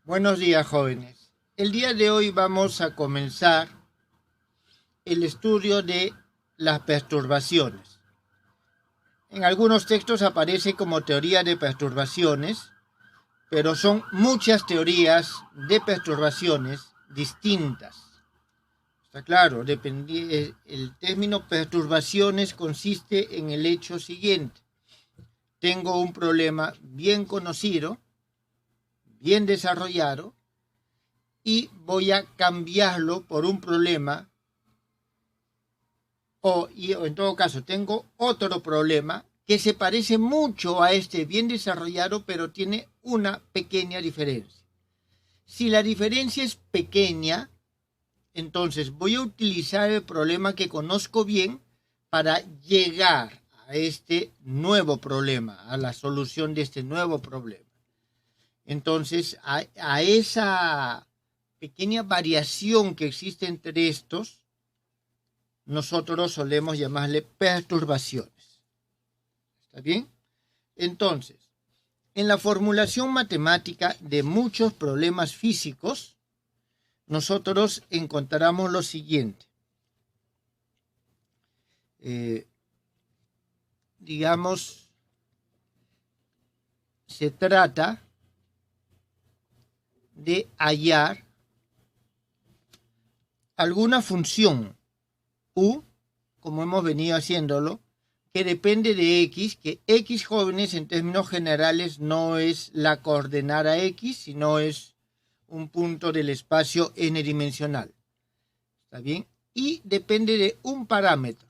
Buenos días, jóvenes. El día de hoy vamos a comenzar el estudio de las perturbaciones. En algunos textos aparece como teoría de perturbaciones, pero son muchas teorías de perturbaciones distintas. Está claro, el término perturbaciones consiste en el hecho siguiente. Tengo un problema bien conocido, bien desarrollado, y voy a cambiarlo por un problema o en todo caso tengo otro problema que se parece mucho a este bien desarrollado, pero tiene una pequeña diferencia. Si la diferencia es pequeña, entonces voy a utilizar el problema que conozco bien para llegar a este nuevo problema, a la solución de este nuevo problema. Entonces, a esa pequeña variación que existe entre estos, nosotros solemos llamarle perturbaciones. ¿Está bien? Entonces, en la formulación matemática de muchos problemas físicos, nosotros encontramos lo siguiente. Digamos, se trata de hallar alguna función u, como hemos venido haciéndolo, que depende de x, que x, jóvenes, en términos generales no es la coordenada x, sino es un punto del espacio n-dimensional. ¿Está bien? Y depende de un parámetro.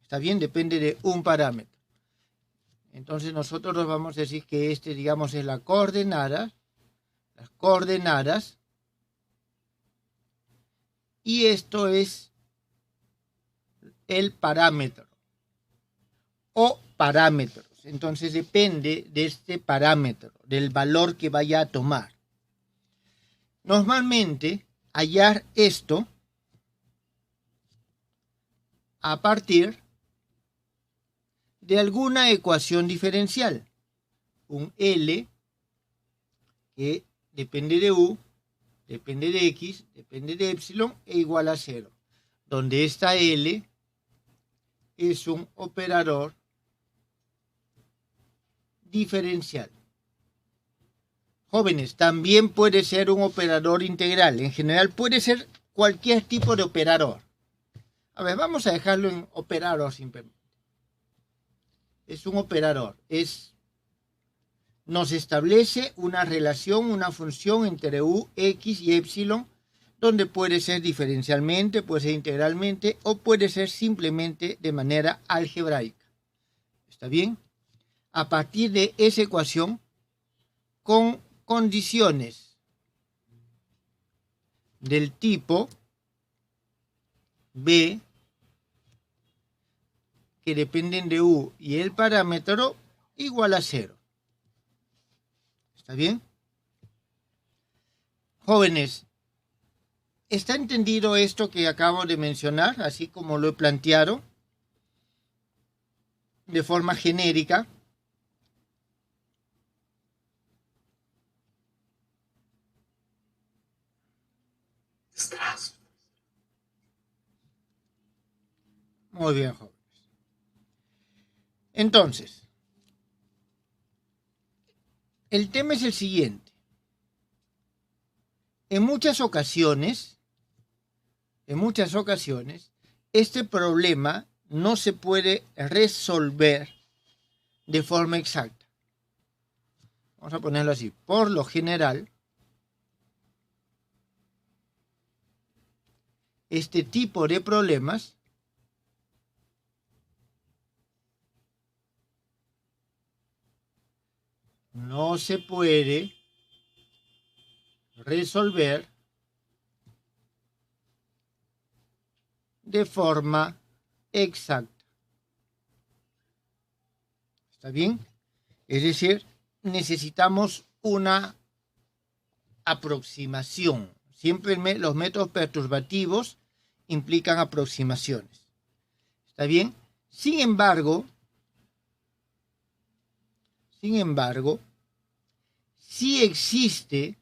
¿Está bien? Depende de un parámetro. Entonces nosotros vamos a decir que digamos, es la coordenada, las coordenadas, y esto es el parámetro o parámetros. Entonces depende de este parámetro, del valor que vaya a tomar. Normalmente hallar esto a partir de alguna ecuación diferencial. Un L que depende de U, depende de X, depende de epsilon e igual a 0. Donde esta L es un operador diferencial. Jóvenes, también puede ser un operador integral. En general puede ser cualquier tipo de operador. A ver, vamos a dejarlo en operador simplemente. Es un operador. Nos establece una relación, una función entre U, X y epsilon, donde puede ser diferencialmente, puede ser integralmente o puede ser simplemente de manera algebraica. ¿Está bien? A partir de esa ecuación, con condiciones del tipo B, que dependen de U y el parámetro igual a 0. ¿Está bien? Jóvenes, ¿está entendido esto que acabo de mencionar, así como lo he planteado de forma genérica? Muy bien, jóvenes. Entonces, el tema es el siguiente. En muchas ocasiones, este problema no se puede resolver de forma exacta. Vamos a ponerlo así. Por lo general, este tipo de problemas no se puede resolver de forma exacta. ¿Está bien? Es decir, necesitamos una aproximación. Siempre los métodos perturbativos implican aproximaciones. ¿Está bien? Sin embargo, si existe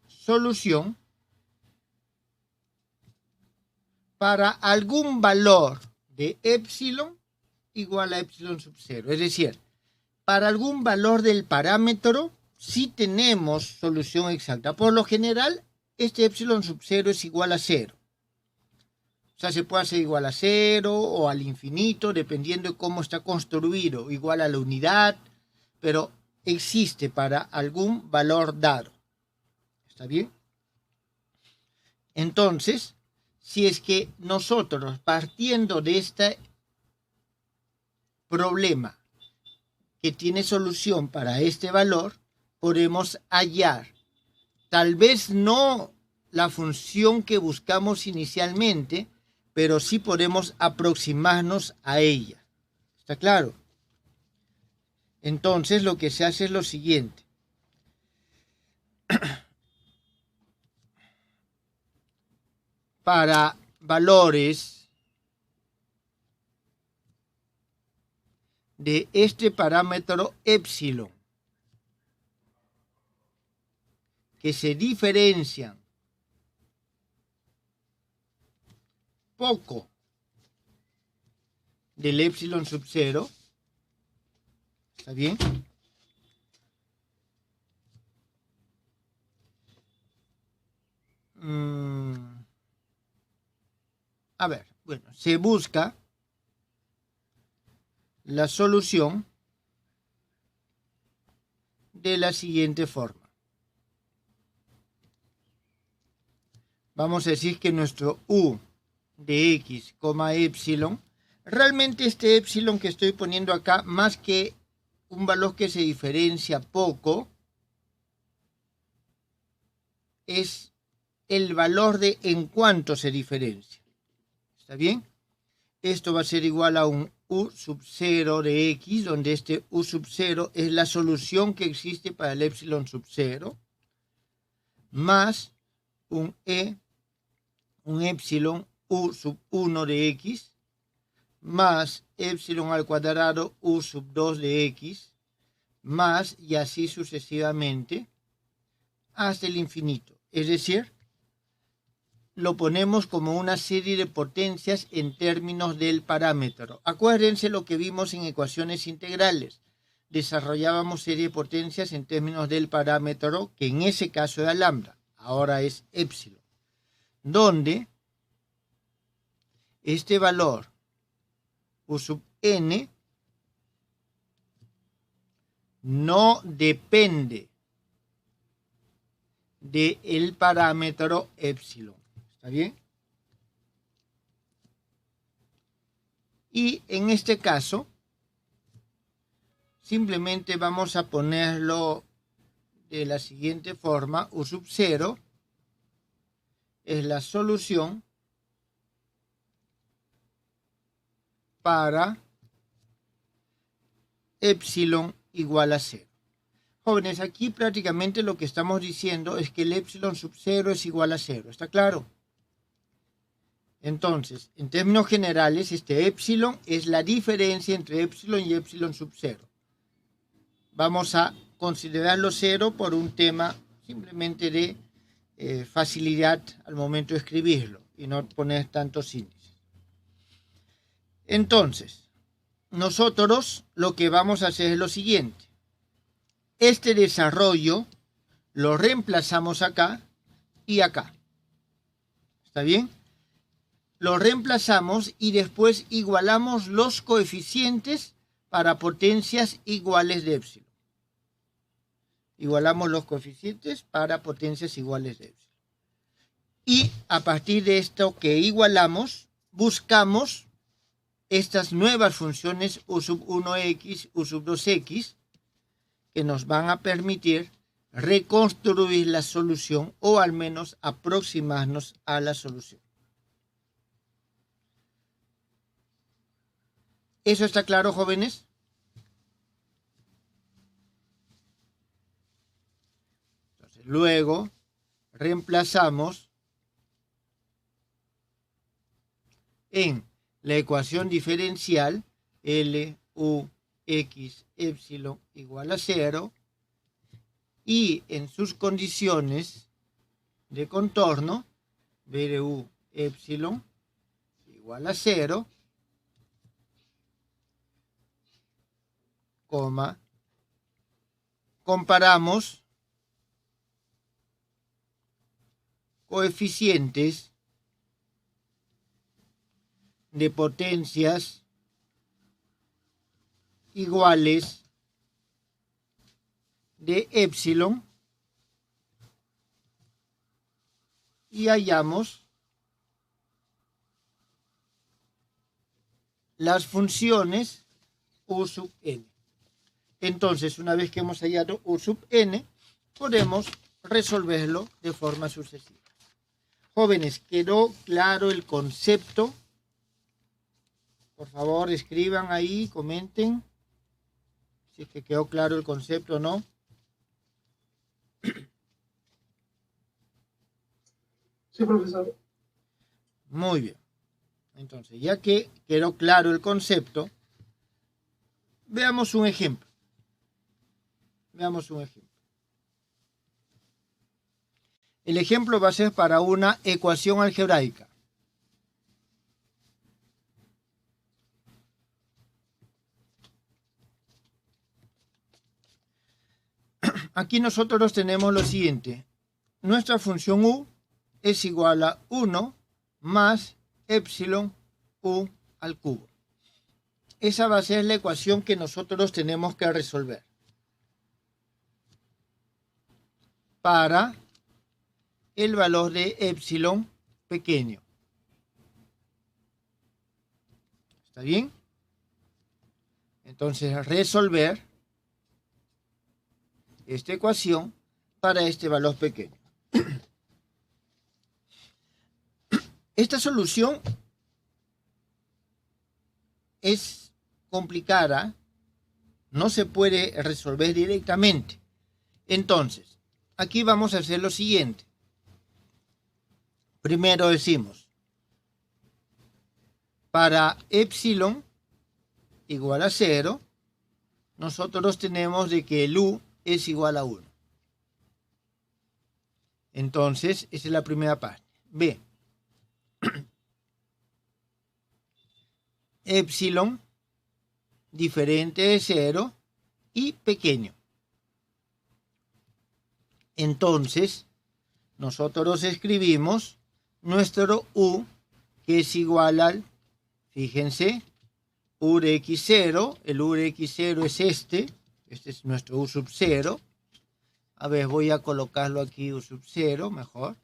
solución para algún valor de epsilon igual a epsilon sub 0. Es decir, para algún valor del parámetro sí tenemos solución exacta. Por lo general, este epsilon sub 0 es igual a 0. O sea, se puede hacer igual a 0 o al infinito, dependiendo de cómo está construido, igual a la unidad, pero existe para algún valor dado. ¿Está bien? Entonces, si es que nosotros, partiendo de este problema que tiene solución para este valor, podemos hallar, tal vez no la función que buscamos inicialmente, pero sí podemos aproximarnos a ella. ¿Está claro? Entonces lo que se hace es lo siguiente. Para valores de este parámetro epsilon que se diferencian poco del epsilon sub 0, ¿está bien? A ver, bueno, se busca la solución de la siguiente forma. Vamos a decir que nuestro u de x, epsilon, realmente este epsilon que estoy poniendo acá, más que un valor que se diferencia poco, es el valor de en cuánto se diferencia. ¿Está bien? Esto va a ser igual a un u sub 0 de x, donde este u sub 0 es la solución que existe para el epsilon sub 0, más un epsilon u sub 1 de x, más epsilon al cuadrado u sub 2 de x, más y así sucesivamente hasta el infinito. Es decir, lo ponemos como una serie de potencias en términos del parámetro. Acuérdense lo que vimos en ecuaciones integrales. Desarrollábamos serie de potencias en términos del parámetro, que en ese caso era lambda, ahora es epsilon, donde este valor u sub n no depende del parámetro epsilon. ¿Está bien? Y en este caso, simplemente vamos a ponerlo de la siguiente forma. U sub 0 es la solución para epsilon igual a 0. Jóvenes, aquí prácticamente lo que estamos diciendo es que el epsilon sub 0 es igual a 0. ¿Está claro? Entonces, en términos generales, este epsilon es la diferencia entre epsilon y epsilon sub 0. Vamos a considerarlo 0 por un tema simplemente de facilidad al momento de escribirlo y no poner tantos índices. Entonces, nosotros lo que vamos a hacer es lo siguiente. Este desarrollo lo reemplazamos acá y acá. ¿Está bien? Lo reemplazamos y después igualamos los coeficientes para potencias iguales de epsilon. Igualamos los coeficientes para potencias iguales de epsilon. Y a partir de esto que igualamos, buscamos estas nuevas funciones u sub 1x, u sub 2x, que nos van a permitir reconstruir la solución o al menos aproximarnos a la solución. ¿Eso está claro, jóvenes? Entonces, luego reemplazamos en la ecuación diferencial L, U, x epsilon igual a 0 y en sus condiciones de contorno, b de u epsilon igual a 0, coma, comparamos coeficientes de potencias iguales de epsilon y hallamos las funciones u sub n. Entonces, una vez que hemos hallado u sub n, podemos resolverlo de forma sucesiva. Jóvenes, ¿quedó claro el concepto? Por favor, escriban ahí, comenten si es que quedó claro el concepto o no. Sí, profesor. Muy bien. Entonces, ya que quedó claro el concepto, veamos un ejemplo. Veamos un ejemplo. El ejemplo va a ser para una ecuación algebraica. Aquí nosotros tenemos lo siguiente. Nuestra función u es igual a 1 más epsilon u al cubo. Esa va a ser la ecuación que nosotros tenemos que resolver para el valor de epsilon pequeño. ¿Está bien? Entonces, resolver esta ecuación para este valor pequeño. Esta solución es complicada, no se puede resolver directamente. Entonces, aquí vamos a hacer lo siguiente. Primero decimos, para epsilon igual a 0, nosotros tenemos de que el u es igual a 1. Entonces, esa es la primera parte. B. Epsilon diferente de 0 y pequeño. Entonces, nosotros escribimos nuestro u, que es igual al, fíjense, u de x0, el u de x0 es este es nuestro u sub 0. A ver, voy a colocarlo aquí u sub 0, mejor.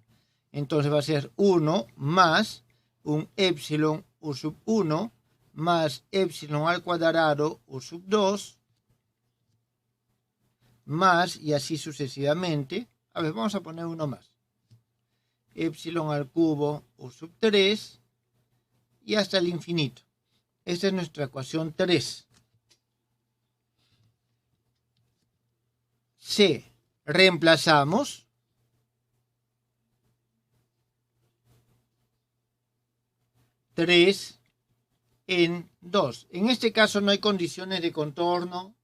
Entonces va a ser 1 más un epsilon u sub 1 más epsilon al cuadrado u sub 2 más, y así sucesivamente. A ver, vamos a poner uno más. Epsilon al cubo u sub 3 y hasta el infinito. Esta es nuestra ecuación 3. C. Reemplazamos. Tres en 2. En este caso no hay condiciones de contorno.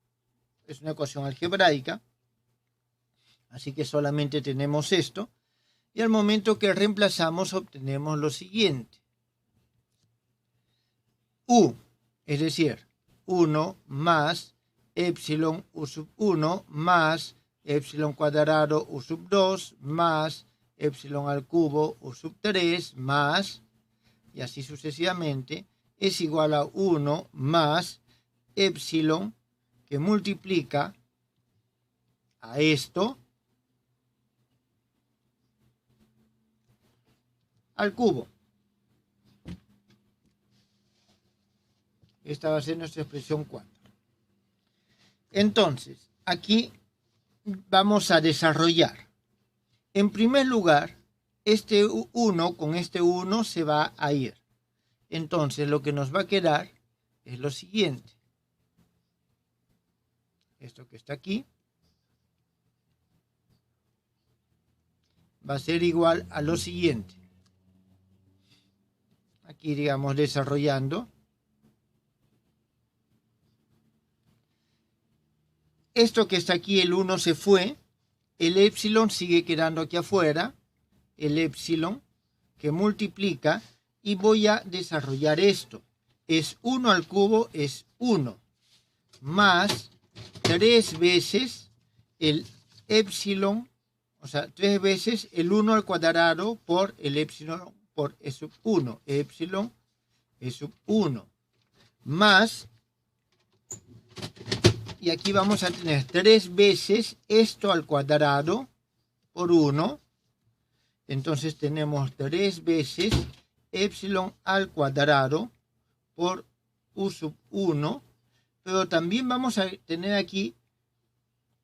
Es una ecuación algebraica. Así que solamente tenemos esto. Y al momento que reemplazamos obtenemos lo siguiente. U, es decir, 1 más epsilon u sub 1 más epsilon cuadrado u sub 2 más epsilon al cubo u sub 3 más, y así sucesivamente, es igual a 1 más epsilon que multiplica a esto al cubo. Esta va a ser nuestra expresión 4. Entonces, aquí vamos a desarrollar. En primer lugar, este 1 con este 1 se va a ir. Entonces, lo que nos va a quedar es lo siguiente. Esto que está aquí va a ser igual a lo siguiente. Aquí, digamos, desarrollando. Esto que está aquí, el 1 se fue, el épsilon sigue quedando aquí afuera, el épsilon que multiplica, y voy a desarrollar esto. Es 1 al cubo, es 1, más 3 veces el épsilon, o sea, 3 veces el 1 al cuadrado por el épsilon por E sub 1, épsilon E sub 1, más, y aquí vamos a tener 3 veces esto al cuadrado por 1, entonces tenemos 3 veces épsilon al cuadrado por U sub 1, pero también vamos a tener aquí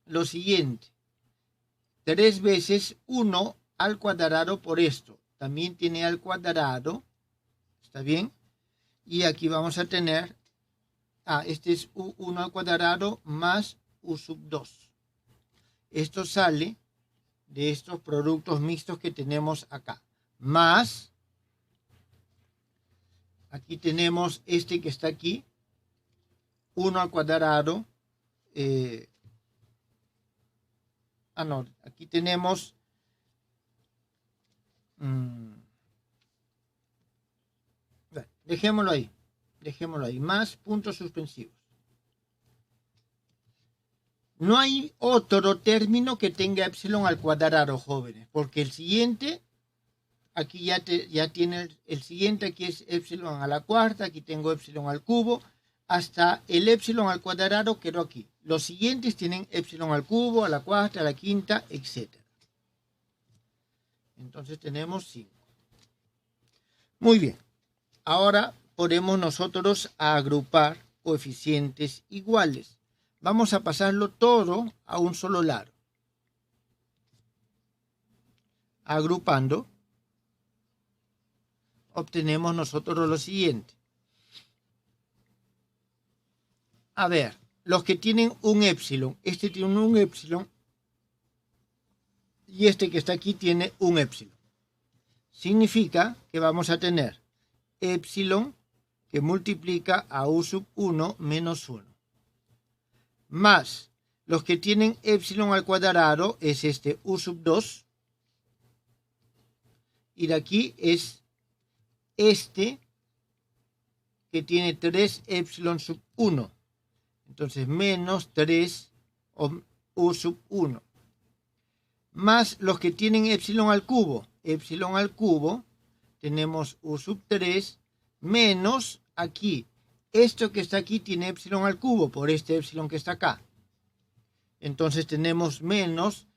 lo siguiente, 3 veces 1 al cuadrado por esto, también tiene al cuadrado, ¿está bien? Y aquí vamos a tener, este es U1 al cuadrado más U sub 2. Esto sale de estos productos mixtos que tenemos acá, más, aquí tenemos este que está aquí, 1 al cuadrado, no, aquí tenemos dejémoslo ahí, más puntos suspensivos. No hay otro término que tenga épsilon al cuadrado, jóvenes, porque el siguiente, aquí ya tiene el siguiente, aquí es épsilon a la cuarta, aquí tengo épsilon al cubo, hasta el épsilon al cuadrado quedó aquí. Los siguientes tienen épsilon al cubo, a la cuarta, a la quinta, etc. Entonces tenemos 5. Muy bien. Ahora podemos nosotros agrupar coeficientes iguales. Vamos a pasarlo todo a un solo lado. Agrupando, obtenemos nosotros lo siguiente. A ver, los que tienen un épsilon, este tiene un épsilon y este que está aquí tiene un épsilon. Significa que vamos a tener épsilon que multiplica a U sub 1 menos 1. Más los que tienen épsilon al cuadrado es este U sub 2. Y de aquí es este que tiene 3 épsilon sub 1. Entonces menos 3 U sub 1. Más los que tienen épsilon al cubo. Épsilon al cubo tenemos U sub 3 menos aquí. Esto que está aquí tiene épsilon al cubo por este épsilon que está acá. Entonces tenemos menos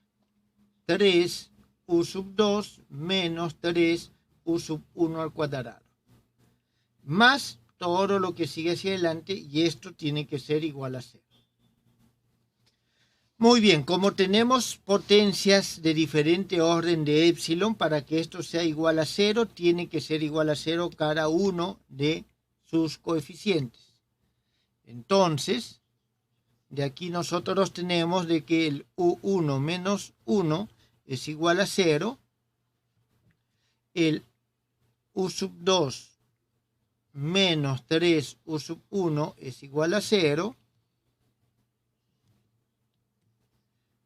3 U sub 2 menos 3 U sub 1 al cuadrado. Más todo lo que sigue hacia adelante y esto tiene que ser igual a 0. Muy bien, como tenemos potencias de diferente orden de épsilon, para que esto sea igual a 0, tiene que ser igual a 0 cada uno de sus coeficientes. Entonces, de aquí nosotros tenemos de que el U1 menos 1 es igual a 0, el U sub 2 menos 3 U sub 1 es igual a 0.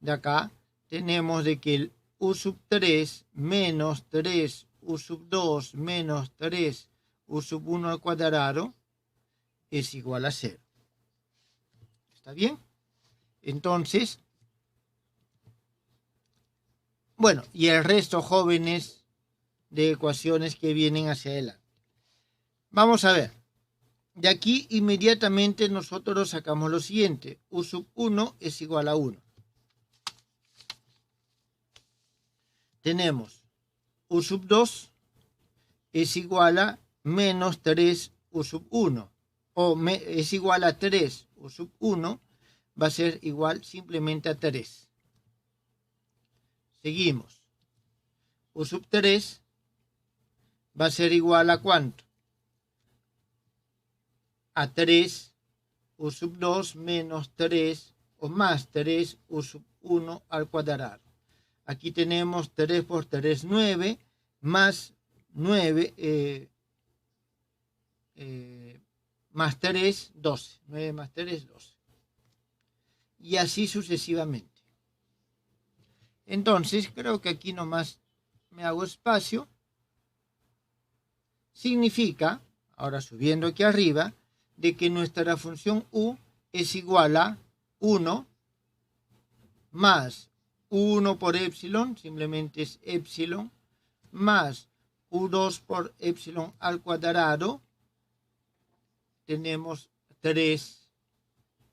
De acá tenemos de que el U sub 3 menos 3 U sub 2 menos 3 U sub 1 al cuadrado es igual a 0. ¿Está bien? Entonces, bueno, y el resto, jóvenes, de ecuaciones que vienen hacia adelante. Vamos a ver. De aquí inmediatamente nosotros sacamos lo siguiente. U sub 1 es igual a 1. Tenemos U sub 2 es igual a menos 3 U sub 1. Es igual a 3 U sub 1. Va a ser igual simplemente a 3. Seguimos. U sub 3 va a ser igual a ¿cuánto? A 3 U sub 2 menos 3 o más 3 U sub 1 al cuadrado. Aquí tenemos 3 por 3, 9, más 9, más 3, 12. 9 más 3, 12. y así sucesivamente. Entonces, creo que aquí nomás me hago espacio. Significa, ahora subiendo aquí arriba, de que nuestra función u es igual a 1 más 1 por epsilon, simplemente es epsilon, más u2 por epsilon al cuadrado, tenemos 3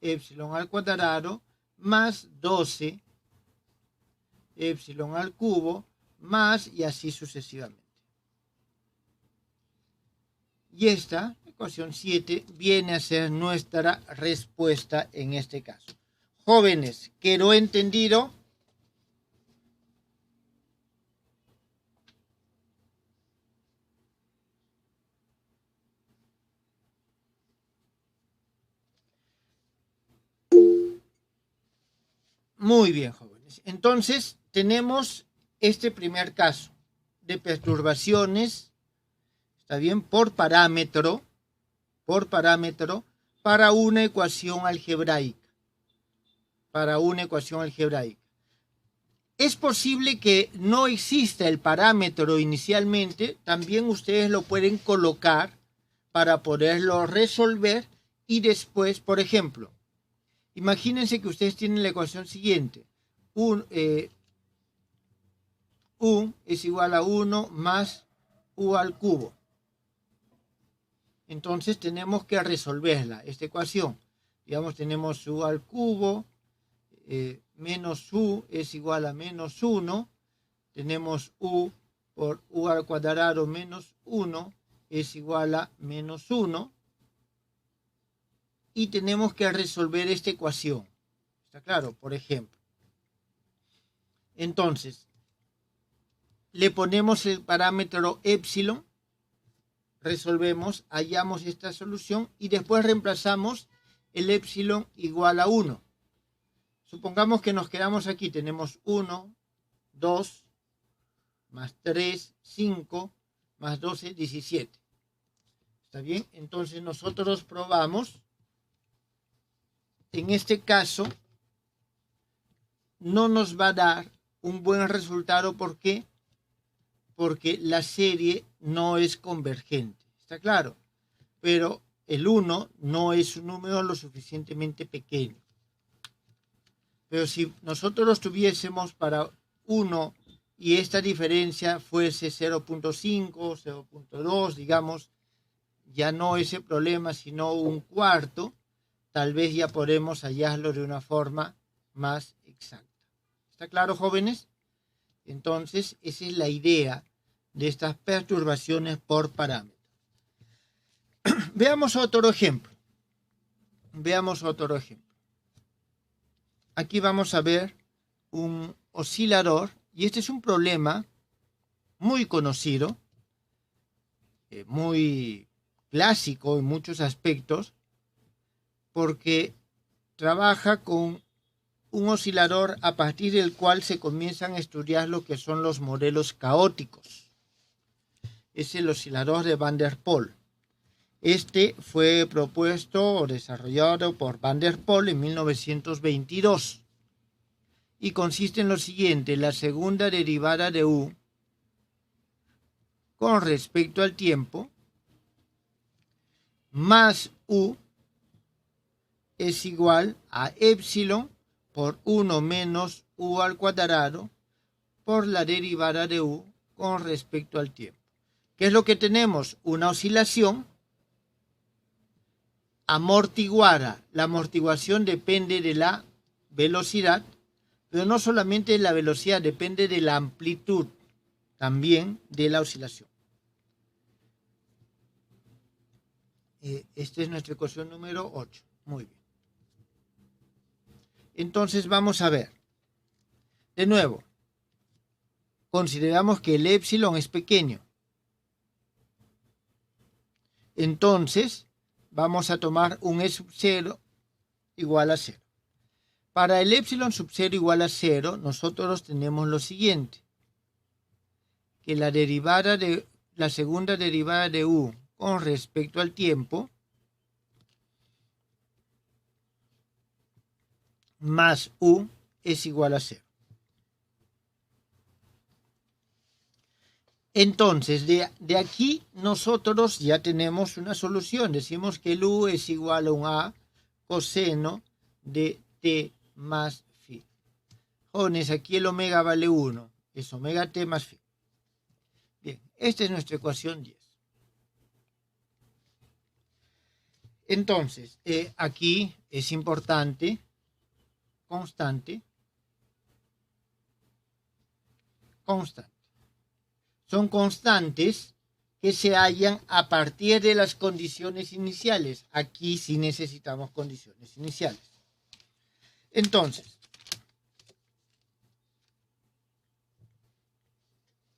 epsilon al cuadrado, más 12 epsilon al cubo, más y así sucesivamente. Y esta ecuación 7 viene a ser nuestra respuesta en este caso. Jóvenes, ¿quedó entendido? Muy bien, jóvenes. Entonces, tenemos este primer caso de perturbaciones, ¿está bien? Por parámetro, para una ecuación algebraica. Es posible que no exista el parámetro inicialmente, también ustedes lo pueden colocar para poderlo resolver y después, por ejemplo, imagínense que ustedes tienen la ecuación siguiente. U es igual a 1 más u al cubo. Entonces tenemos que resolverla, esta ecuación. Digamos, tenemos u al cubo, menos u es igual a menos 1. Tenemos u por u al cuadrado menos 1 es igual a menos 1. Y tenemos que resolver esta ecuación. ¿Está claro? Por ejemplo. Entonces, le ponemos el parámetro epsilon, resolvemos, hallamos esta solución y después reemplazamos el epsilon igual a 1. Supongamos que nos quedamos aquí, tenemos 1, 2, más 3, 5, más 12, 17. ¿Está bien? Entonces nosotros probamos. En este caso, no nos va a dar un buen resultado. ¿Por qué? Porque la serie no es convergente. ¿Está claro? Pero el 1 no es un número lo suficientemente pequeño. Pero si nosotros tuviésemos para 1 y esta diferencia fuese 0.5, 0.2, digamos, ya no ese problema, sino un cuarto, tal vez ya podemos hallarlo de una forma más exacta. ¿Está claro, jóvenes? Entonces, esa es la idea de estas perturbaciones por parámetro. Veamos otro ejemplo. Aquí vamos a ver un oscilador, y este es un problema muy conocido, muy clásico en muchos aspectos, porque trabaja con un oscilador a partir del cual se comienzan a estudiar lo que son los modelos caóticos. Es el oscilador de Van der Pol. Este fue propuesto o desarrollado por Van der Pol en 1922 y consiste en lo siguiente: la segunda derivada de u con respecto al tiempo más u es igual a epsilon por 1 menos u al cuadrado por la derivada de u con respecto al tiempo. ¿Qué es lo que tenemos? Una oscilación amortiguada. La amortiguación depende de la velocidad, pero no solamente de la velocidad, depende de la amplitud también de la oscilación. Esta es nuestra ecuación número 8. Muy bien. Entonces vamos a ver. De nuevo, consideramos que el epsilon es pequeño. Entonces, vamos a tomar un E sub 0 igual a 0. Para el epsilon sub 0 igual a 0, nosotros tenemos lo siguiente: que la segunda derivada de u con respecto al tiempo más U es igual a 0. Entonces, de aquí nosotros ya tenemos una solución. Decimos que el U es igual a un A coseno de T más phi. Jóvenes, aquí el omega vale 1. Es omega T más phi. Bien, esta es nuestra ecuación 10. Entonces, aquí es importante, constante. Son constantes que se hallan a partir de las condiciones iniciales. Aquí sí necesitamos condiciones iniciales. Entonces,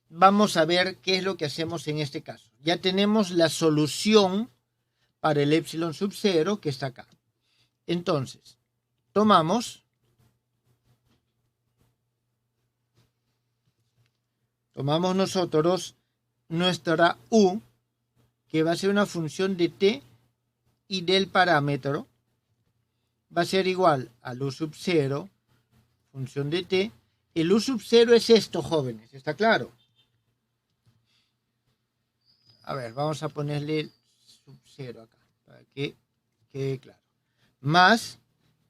vamos a ver qué es lo que hacemos en este caso. Ya tenemos la solución para el epsilon sub 0 que está acá. Entonces, tomamos nosotros nuestra U, que va a ser una función de T y del parámetro, va a ser igual al U sub 0, función de T. El U sub 0 es esto, jóvenes, ¿está claro? A ver, vamos a ponerle el sub 0 acá, para que quede claro. Más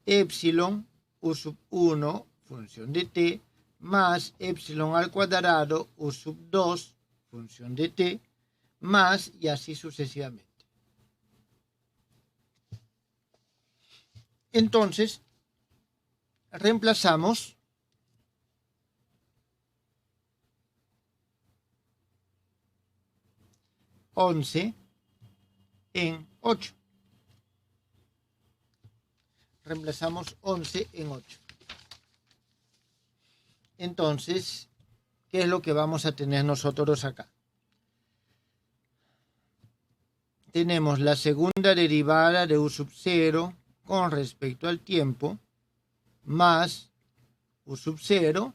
epsilon U sub 1, función de T, más epsilon al cuadrado U sub 2, función de T, más y así sucesivamente. Entonces, reemplazamos once en 8. Reemplazamos 11 en 8. Entonces, ¿qué es lo que vamos a tener nosotros acá? Tenemos la segunda derivada de U sub 0 con respecto al tiempo, más U sub 0,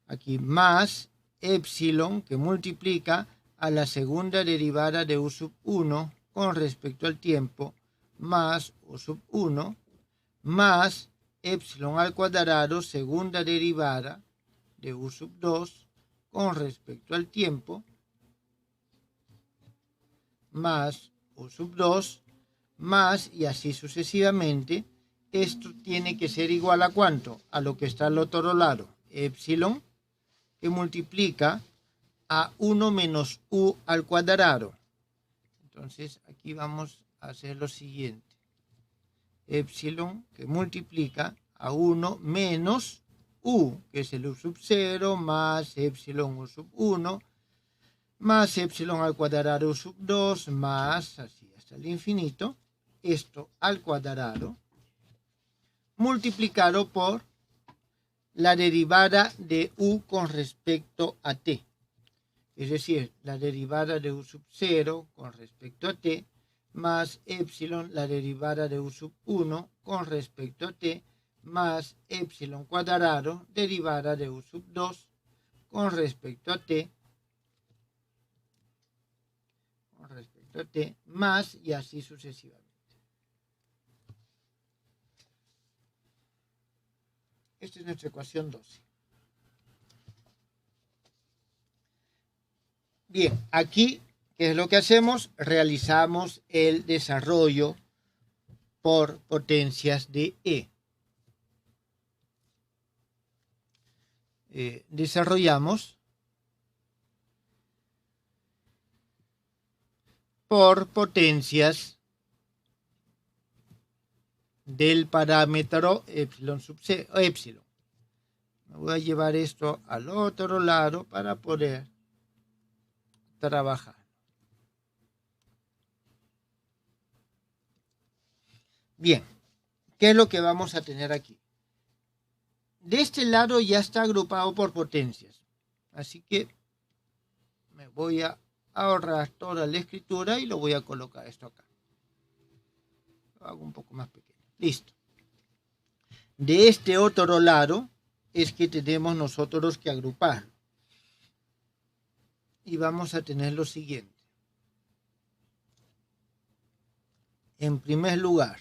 aquí más epsilon que multiplica a la segunda derivada de U sub 1 con respecto al tiempo, más U sub 1, más epsilon al cuadrado, segunda derivada de U sub 2 con respecto al tiempo, más U sub 2, más y así sucesivamente. Esto tiene que ser igual a ¿cuánto? A lo que está al otro lado, epsilon, que multiplica a 1 menos U al cuadrado. Entonces aquí vamos a hacer lo siguiente. Epsilon que multiplica a 1 menos U, que es el U sub 0, más epsilon U sub 1, más epsilon al cuadrado U sub 2, más así hasta el infinito, esto al cuadrado, multiplicado por la derivada de U con respecto a T. Es decir, la derivada de U sub 0 con respecto a T, más epsilon, la derivada de U sub 1 con respecto a T, más epsilon cuadrado, derivada de U sub 2 con respecto a T, más y así sucesivamente. Esta es nuestra ecuación 12. Bien, aquí, ¿qué es lo que hacemos? Realizamos el desarrollo por potencias de E. Desarrollamos por potencias del parámetro epsilon sub 0, epsilon. Me voy a llevar esto al otro lado para poder trabajar. Bien, ¿qué es lo que vamos a tener aquí? De este lado ya está agrupado por potencias, así que me voy a ahorrar toda la escritura y lo voy a colocar esto acá. Lo hago un poco más pequeño. Listo. De este otro lado es que tenemos nosotros que agrupar. Y vamos a tener lo siguiente. En primer lugar,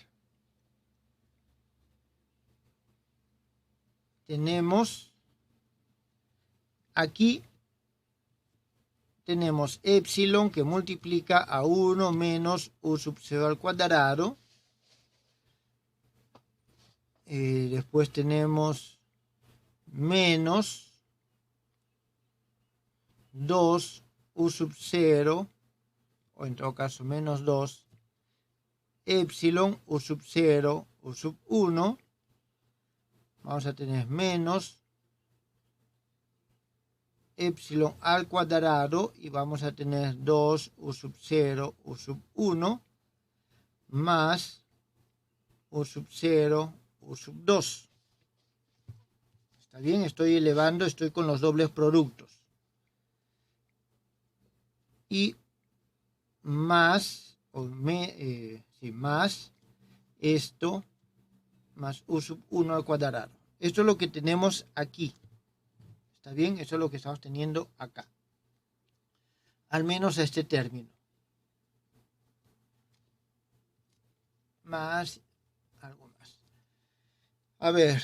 tenemos aquí, tenemos epsilon que multiplica a 1 menos u sub 0 al cuadrado. Después tenemos menos 2 u sub 0, o en todo caso menos 2, epsilon u sub 0 u sub 1. Vamos a tener menos epsilon al cuadrado y vamos a tener 2 u sub 0 u sub 1 más u sub 0 u sub 2. ¿Está bien? Estoy elevando, estoy con los dobles productos. Y más, más esto, más u sub 1 al cuadrado. Esto es lo que tenemos aquí. ¿Está bien? Eso es lo que estamos teniendo acá. Al menos este término. Más algo más. A ver.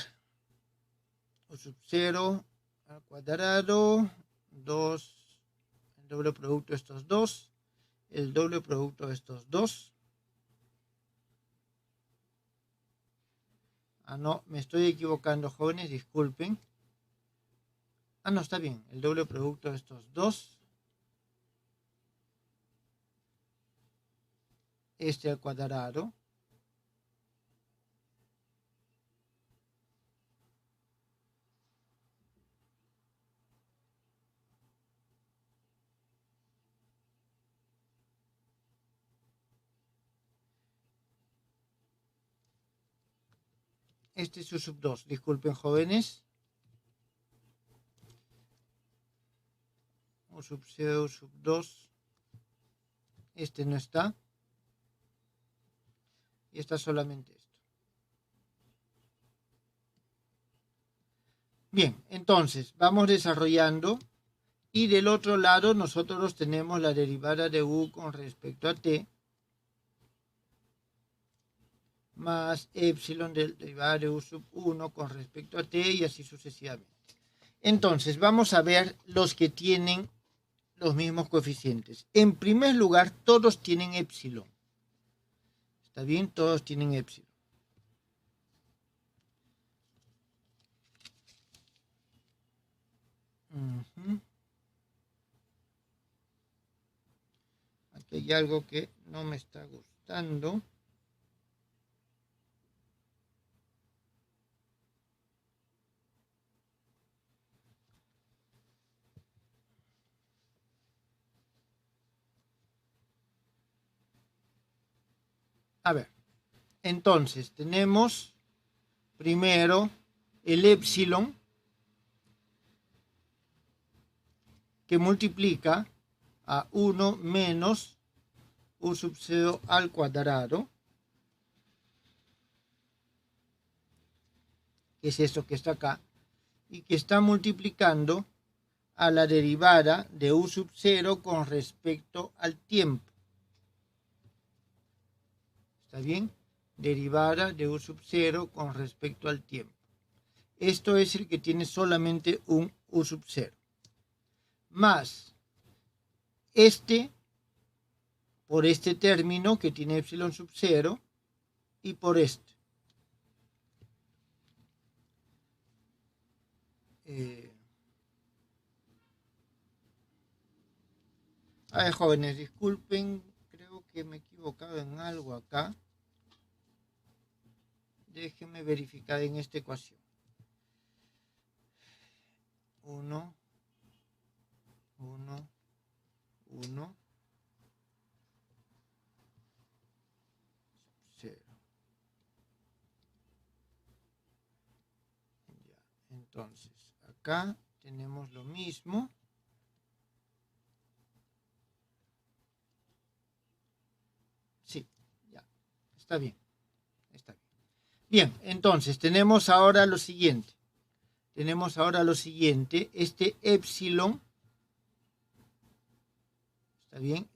U sub 0 al cuadrado. 2. El doble producto de estos dos. El doble producto de estos dos. Ah, no, me estoy equivocando, jóvenes, disculpen. Ah, no, está bien. El doble producto de estos dos. Este al cuadrado. Este es u sub 2. Disculpen, jóvenes. U sub 0, u sub 2. Este no está. Y está solamente esto. Bien, entonces vamos desarrollando. Y del otro lado nosotros tenemos la derivada de u con respecto a t. Más epsilon derivada de u sub 1 con respecto a t y así sucesivamente. Entonces vamos a ver los que tienen los mismos coeficientes. En primer lugar, todos tienen epsilon. ¿Está bien? Todos tienen epsilon. Aquí hay algo que no me está gustando. A ver, entonces tenemos primero el epsilon que multiplica a 1 menos u sub 0 al cuadrado, que es esto que está acá, y que está multiplicando a la derivada de u sub 0 con respecto al tiempo. ¿Está bien? Derivada de u sub 0 con respecto al tiempo. Esto es el que tiene solamente un u sub 0. Más este por este término que tiene epsilon sub 0 y por este. A ver, jóvenes, disculpen, creo que me he equivocado en algo acá. Déjenme verificar en esta ecuación. 1, 1, 1, 0. Ya, entonces, acá tenemos lo mismo. Sí, ya, está bien. Está bien. Bien, entonces tenemos ahora lo siguiente. Este epsilon. ¿Está bien?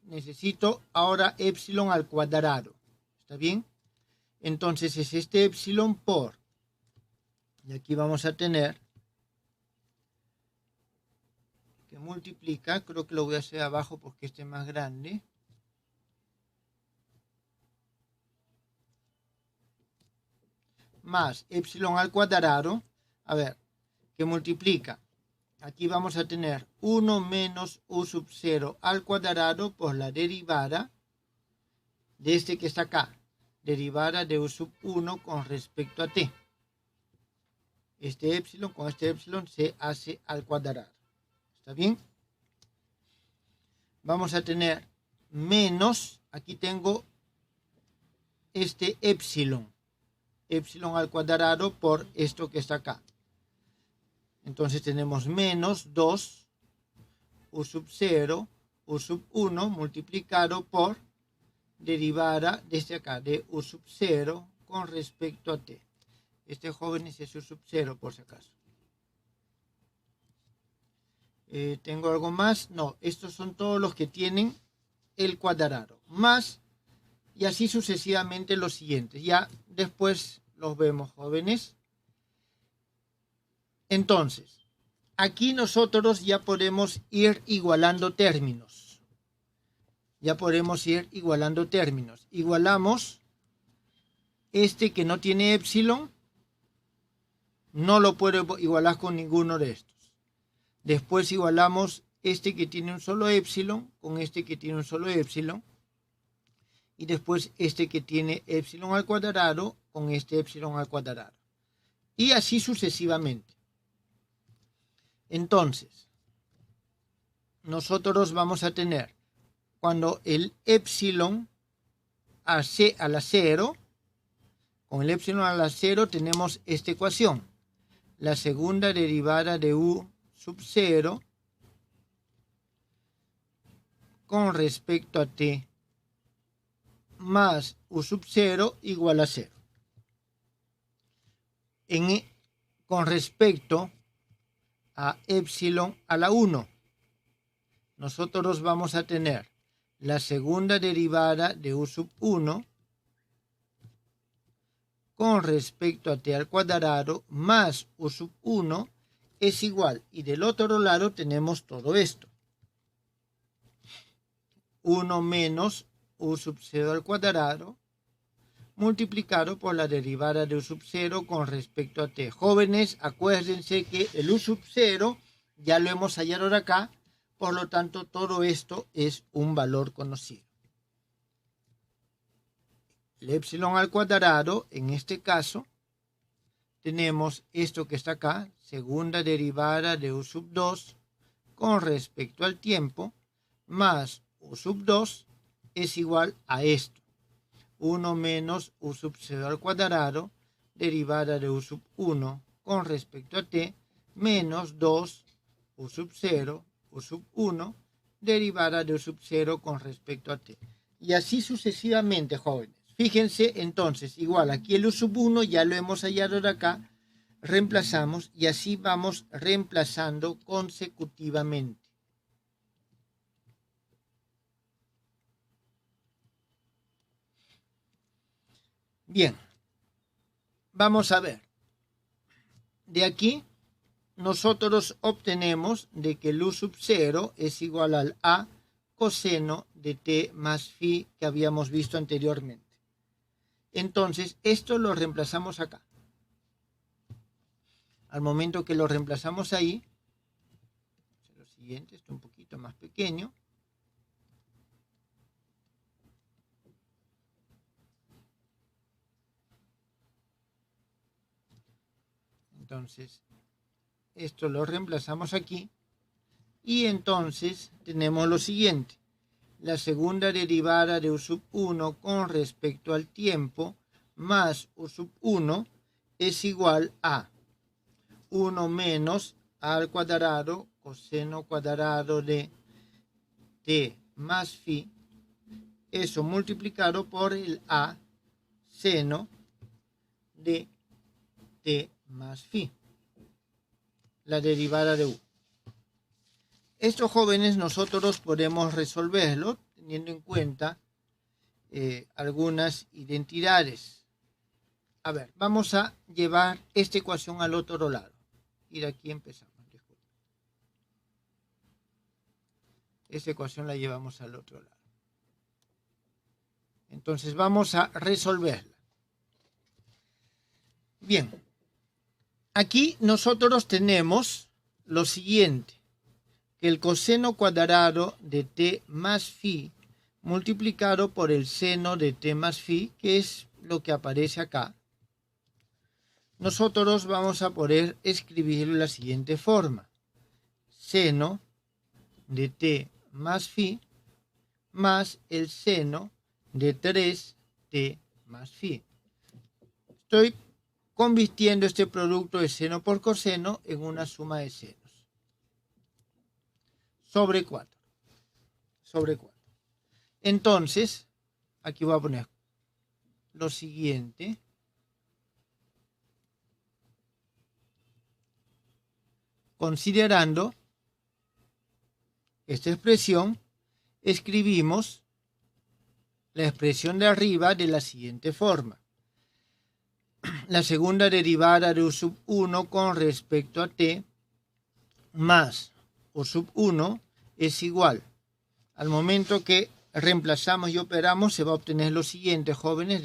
Necesito ahora epsilon al cuadrado. ¿Está bien? Entonces es este epsilon por Y aquí vamos a tener que multiplica, creo que lo voy a hacer abajo porque este es más grande. Más epsilon al cuadrado, a ver, que multiplica. Aquí vamos a tener 1 menos u sub 0 al cuadrado por la derivada de este que está acá. Derivada de u sub 1 con respecto a t. Este epsilon con este epsilon se hace al cuadrado. ¿Está bien? Vamos a tener menos, aquí tengo este epsilon. Epsilon al cuadrado por esto que está acá. Entonces tenemos menos 2 u sub 0 u sub 1 multiplicado por derivada desde acá de u sub 0 con respecto a t. Este joven es u sub 0 por si acaso. ¿Tengo algo más? No, estos son todos los que tienen el cuadrado. Más y así sucesivamente los siguientes. Ya después los vemos, jóvenes. Entonces, aquí nosotros ya podemos ir igualando términos. Igualamos este que no tiene epsilon. No lo puedo igualar con ninguno de estos. Después igualamos este que tiene un solo epsilon con este que tiene un solo epsilon. Y después este que tiene epsilon al cuadrado con este epsilon al cuadrado. Y así sucesivamente. Entonces, nosotros vamos a tener, cuando el epsilon a la 0, con el epsilon a la 0 tenemos esta ecuación. La segunda derivada de u sub 0 con respecto a t más u sub 0 igual a 0. Con respecto a epsilon a la 1, nosotros vamos a tener la segunda derivada de u sub 1 con respecto a t al cuadrado más u sub 1 es igual. Y del otro lado tenemos todo esto. 1 menos u sub 0 al cuadrado multiplicado por la derivada de u sub 0 con respecto a t. Jóvenes, acuérdense que el u sub 0 ya lo hemos hallado de acá, por lo tanto todo esto es un valor conocido. El epsilon al cuadrado, en este caso, tenemos esto que está acá, segunda derivada de u sub 2 con respecto al tiempo, más u sub 2 es igual a esto. 1 menos u sub 0 al cuadrado, derivada de u sub 1 con respecto a t, menos 2 u sub 0, u sub 1, derivada de u sub 0 con respecto a t. Y así sucesivamente, jóvenes. Fíjense, entonces, igual, aquí el u sub 1 ya lo hemos hallado de acá, reemplazamos y así vamos reemplazando consecutivamente. Bien, vamos a ver. De aquí nosotros obtenemos de que el u sub 0 es igual al a coseno de t más phi que habíamos visto anteriormente. Entonces, esto lo reemplazamos acá. Al momento que lo reemplazamos ahí, lo siguiente, esto un poquito más pequeño. Entonces, esto lo reemplazamos aquí. Y entonces tenemos lo siguiente. La segunda derivada de u sub 1 con respecto al tiempo más u sub 1 es igual a 1 menos a al cuadrado coseno cuadrado de t más phi. Eso multiplicado por el a seno de t más phi. La derivada de u. Estos jóvenes nosotros podemos resolverlo teniendo en cuenta algunas identidades. A ver, vamos a llevar esta ecuación al otro lado. Y de aquí empezamos. Disculpe. Esta ecuación la llevamos al otro lado. Entonces vamos a resolverla. Bien. Aquí nosotros tenemos lo siguiente. Que el coseno cuadrado de t más phi multiplicado por el seno de t más phi, que es lo que aparece acá, nosotros vamos a poder escribirlo de la siguiente forma. Seno de t más phi más el seno de 3t más phi. Estoy convirtiendo este producto de seno por coseno en una suma de senos. Sobre 4. Sobre 4. Entonces, aquí voy a poner lo siguiente. Considerando esta expresión, escribimos la expresión de arriba de la siguiente forma. La segunda derivada de u sub 1 con respecto a t más u sub 1 es igual. Al momento que reemplazamos y operamos, se va a obtener lo siguiente, jóvenes,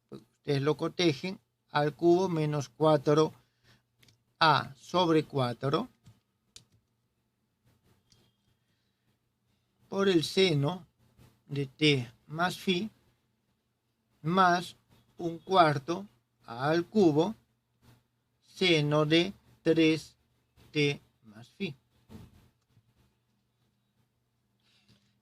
ustedes lo cotejen, al cubo menos 4a sobre 4 por el seno de t más phi más un cuarto a al cubo seno de 3t más phi.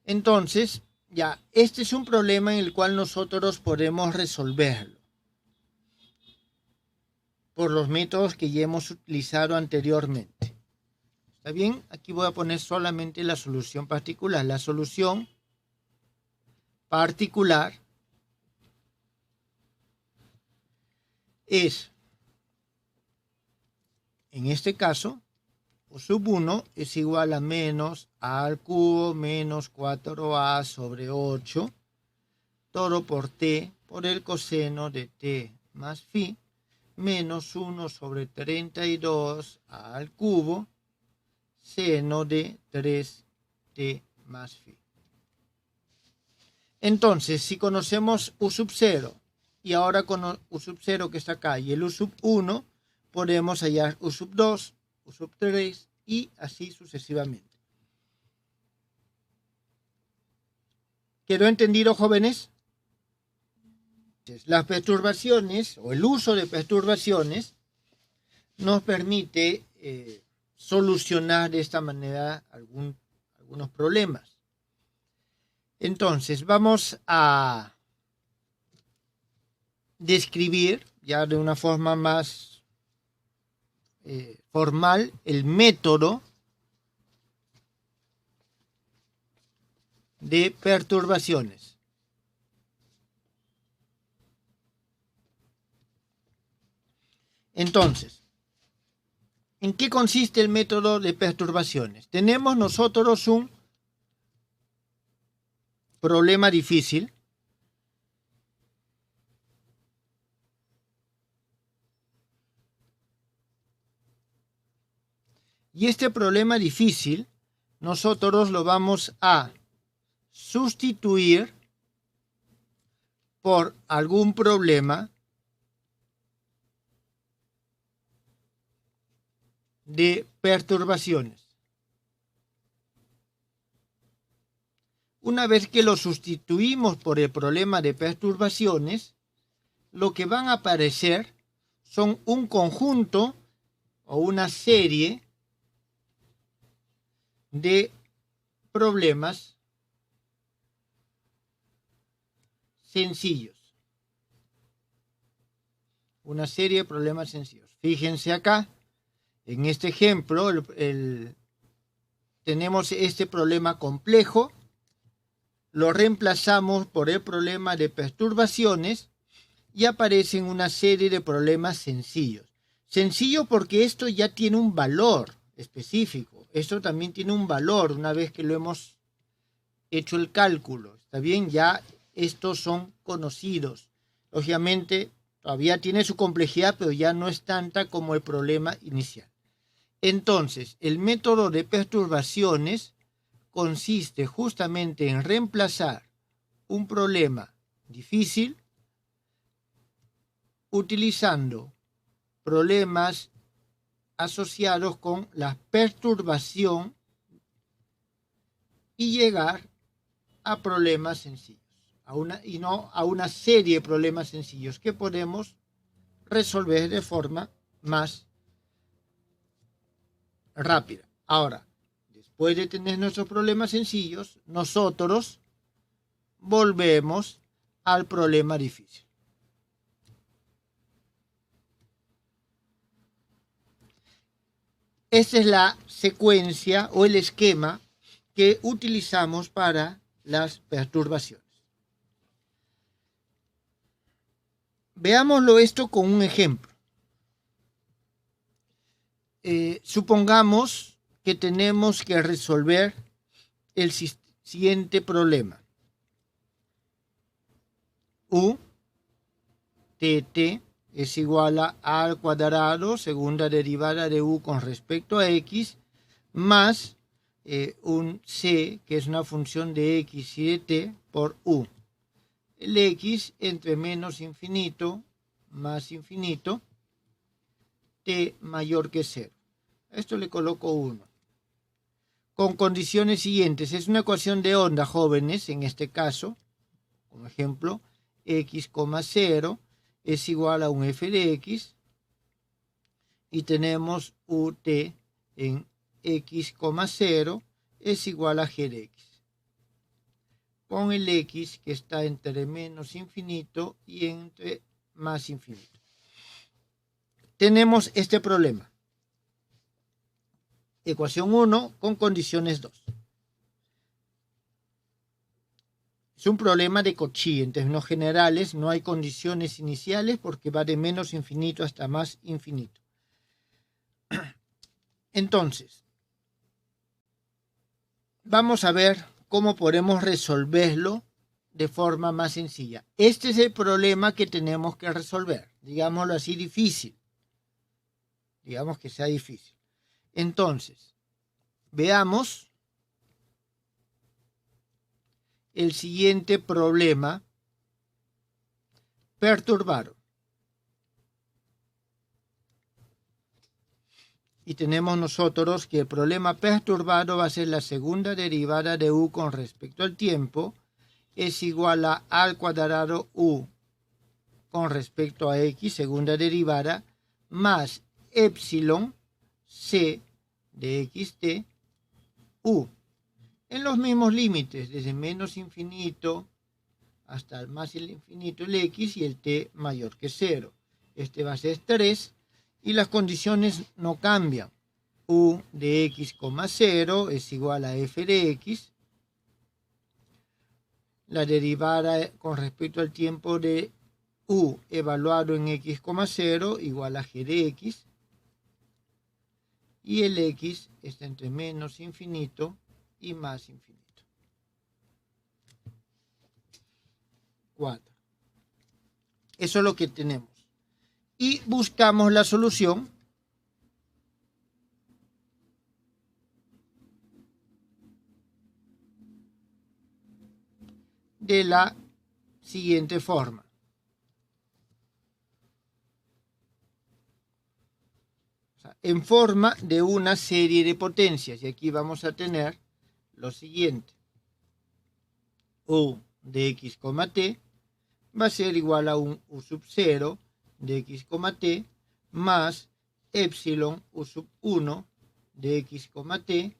Entonces, ya, este es un problema en el cual nosotros podemos resolverlo por los métodos que ya hemos utilizado anteriormente. ¿Está bien? Aquí voy a poner solamente la solución particular. La solución particular es, en este caso, u sub 1 es igual a menos a al cubo menos 4a sobre 8, todo por t por el coseno de t más phi, menos 1 sobre 32 a al cubo, seno de 3t más phi. Entonces, si conocemos u sub 0 y ahora con u sub 0 que está acá y el u sub 1, podemos hallar u sub 2, u sub 3 y así sucesivamente. ¿Quedó entendido, jóvenes? Las perturbaciones o el uso de perturbaciones nos permite solucionar de esta manera algunos problemas. Entonces, vamos a describir ya de una forma más formal el método de perturbaciones. Entonces, ¿en qué consiste el método de perturbaciones? Tenemos nosotros un problema difícil y este problema difícil nosotros lo vamos a sustituir por algún problema de perturbaciones. Una vez que lo sustituimos por el problema de perturbaciones, lo que van a aparecer son un conjunto o una serie de problemas sencillos. Una serie de problemas sencillos. Fíjense acá, en este ejemplo, tenemos este problema complejo, lo reemplazamos por el problema de perturbaciones y aparecen una serie de problemas sencillos. Sencillo porque esto ya tiene un valor específico. Esto también tiene un valor una vez que lo hemos hecho el cálculo. ¿Está bien? Ya estos son conocidos. Lógicamente, Todavía tiene su complejidad, pero ya no es tanta como el problema inicial. Entonces, el método de perturbaciones consiste justamente en reemplazar un problema difícil utilizando problemas asociados con la perturbación y llegar a problemas sencillos, y no a una serie de problemas sencillos que podemos resolver de forma más rápida. Ahora, después de tener nuestros problemas sencillos, nosotros volvemos al problema difícil. Esta es la secuencia o el esquema que utilizamos para las perturbaciones. Veámoslo esto con un ejemplo. Supongamos que tenemos que resolver el siguiente problema. U tt es igual a al cuadrado, segunda derivada de u con respecto a x, más un c, que es una función de x y de t, por u. El x entre menos infinito más infinito, t mayor que 0. A esto le coloco 1. Con condiciones siguientes. Es una ecuación de onda, jóvenes, en este caso. Como ejemplo, x, 0 es igual a un f de x. Y tenemos ut en x, 0 es igual a g de x. Con el x que está entre menos infinito y entre más infinito. Tenemos este problema. Ecuación 1 con condiciones 2. Es un problema de Cauchy. En términos generales no hay condiciones iniciales porque va de menos infinito hasta más infinito. Entonces, vamos a ver cómo podemos resolverlo de forma más sencilla. Este es el problema que tenemos que resolver. Digámoslo así, difícil. Digamos que sea difícil. Entonces, veamos el siguiente problema perturbado. Y tenemos nosotros que el problema perturbado va a ser la segunda derivada de u con respecto al tiempo es igual a al cuadrado u con respecto a x, segunda derivada, más epsilon c de xt u. En los mismos límites, desde menos infinito hasta el más infinito el x y el t mayor que 0. Este va a ser 3 y las condiciones no cambian. U de x, 0 es igual a f de x. La derivada con respecto al tiempo de u evaluado en x, 0 igual a g de x. Y el x está entre menos infinito y más infinito. 4. Eso es lo que tenemos. Y buscamos la solución de la siguiente forma. O sea, en forma de una serie de potencias. Y aquí vamos a tener lo siguiente. U de x, t va a ser igual a un u sub 0 de x, t más epsilon u sub 1 de x, t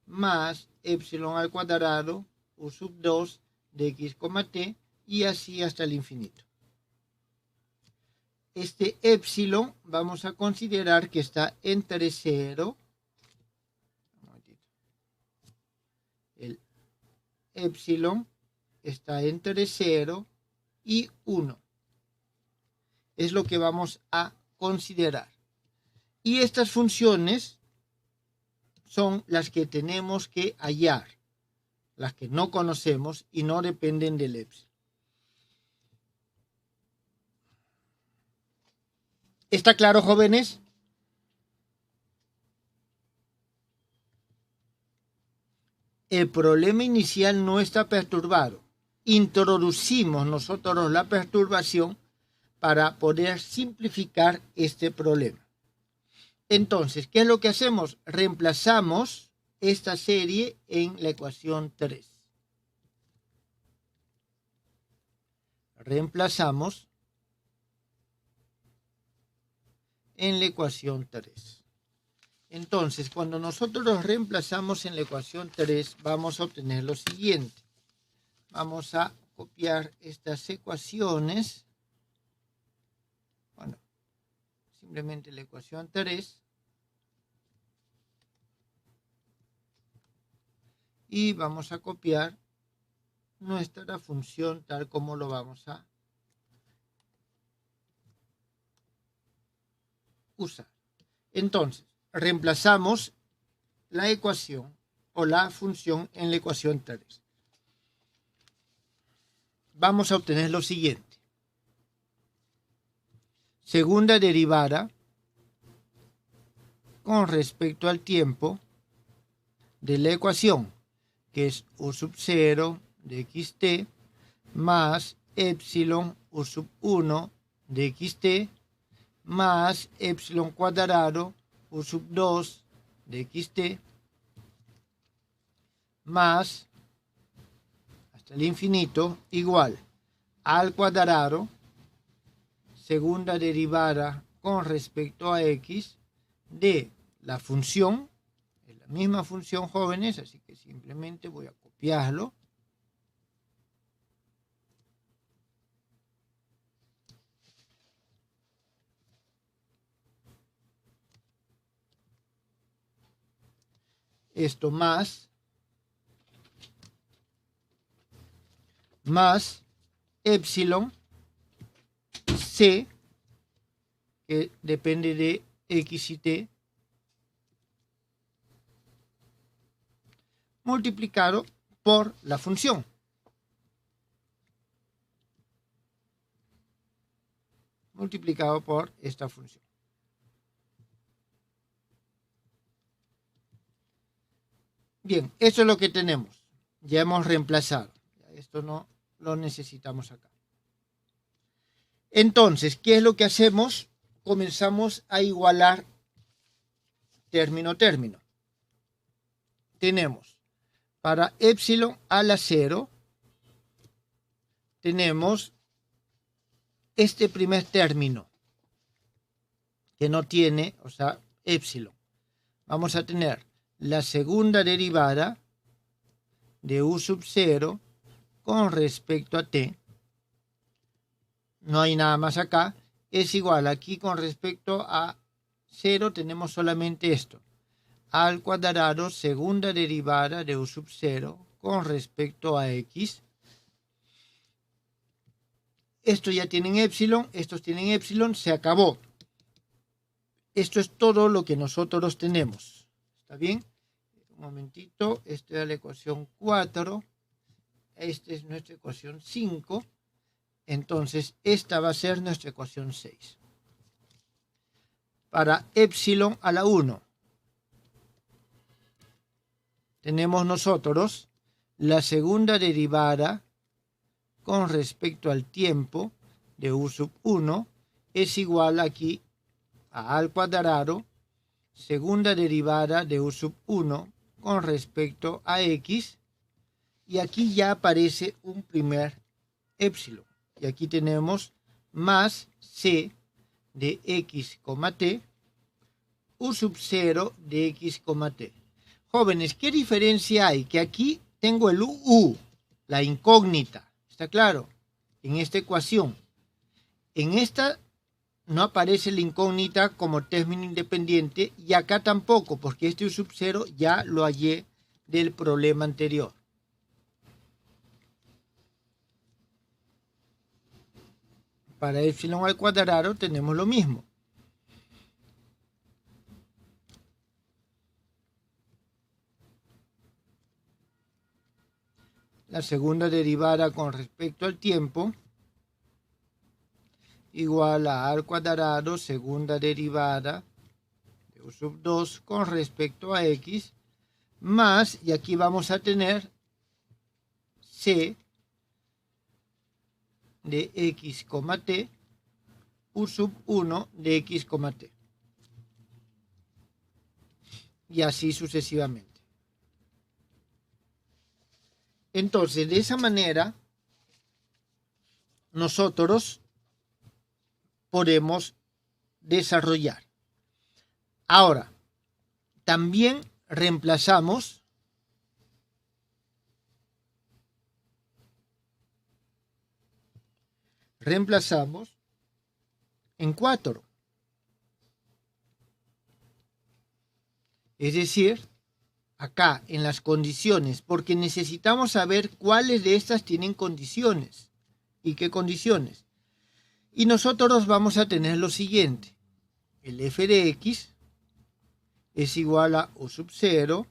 más epsilon al cuadrado u sub 2 de x, t y así hasta el infinito. Este epsilon vamos a considerar que está entre 0. El epsilon está entre 0 y 1. Es lo que vamos a considerar. Y estas funciones son las que tenemos que hallar, las que no conocemos y no dependen del epsilon. ¿Está claro, jóvenes? El problema inicial no está perturbado. Introducimos nosotros la perturbación para poder simplificar este problema. Entonces, ¿qué es lo que hacemos? Reemplazamos esta serie en la ecuación 3. Reemplazamos en la ecuación 3. Entonces, cuando nosotros los reemplazamos en la ecuación 3, vamos a obtener lo siguiente. Vamos a copiar estas ecuaciones. Bueno, simplemente la ecuación 3. Y vamos a copiar nuestra función tal como lo vamos a usar. Entonces, reemplazamos la ecuación o la función en la ecuación 3. Vamos a obtener lo siguiente. Segunda derivada con respecto al tiempo de la ecuación, que es u sub 0 de xt más epsilon u sub 1 de xt más epsilon cuadrado u sub 2 de xt más hasta el infinito igual al cuadrado, segunda derivada con respecto a x de la función, es la misma función, jóvenes, así que simplemente voy a copiarlo. Esto más epsilon c, que depende de x y t, multiplicado por la función. Multiplicado por esta función. Bien, eso es lo que tenemos. Ya hemos reemplazado. Esto no lo necesitamos acá. Entonces, ¿qué es lo que hacemos? Comenzamos a igualar término. Tenemos para epsilon a la 0, tenemos este primer término que no tiene, o sea, epsilon. Vamos a tener la segunda derivada de u sub 0 con respecto a t. No hay nada más acá. Es igual, aquí con respecto a 0 tenemos solamente esto. Al cuadrado, segunda derivada de u sub 0 con respecto a x. Estos ya tienen epsilon, estos tienen epsilon, se acabó. Esto es todo lo que nosotros tenemos. ¿Está bien? Un momentito, esta es la ecuación 4. Esta es nuestra ecuación 5. Entonces, esta va a ser nuestra ecuación 6. Para epsilon a la 1, tenemos nosotros la segunda derivada con respecto al tiempo de u sub 1 es igual aquí a al cuadrado, segunda derivada de u sub 1 con respecto a x, y aquí ya aparece un primer epsilon. Y aquí tenemos más c de x, t, u sub 0 de x, t. Jóvenes, ¿qué diferencia hay? Que aquí tengo el u, la incógnita, ¿está claro? En esta ecuación. En esta no aparece la incógnita como término independiente y acá tampoco, porque este u sub 0 ya lo hallé del problema anterior. Para epsilon al cuadrado tenemos lo mismo. La segunda derivada con respecto al tiempo igual a a al cuadrado segunda derivada de u sub 2 con respecto a x, más, y aquí vamos a tener c de x, t, u sub 1 de x, t. Y así sucesivamente. Entonces, de esa manera, nosotros podemos desarrollar. Ahora, también reemplazamos en 4. Es decir, acá en las condiciones, porque necesitamos saber cuáles de estas tienen condiciones y qué condiciones. Y nosotros vamos a tener lo siguiente: el f de x es igual a u sub 0,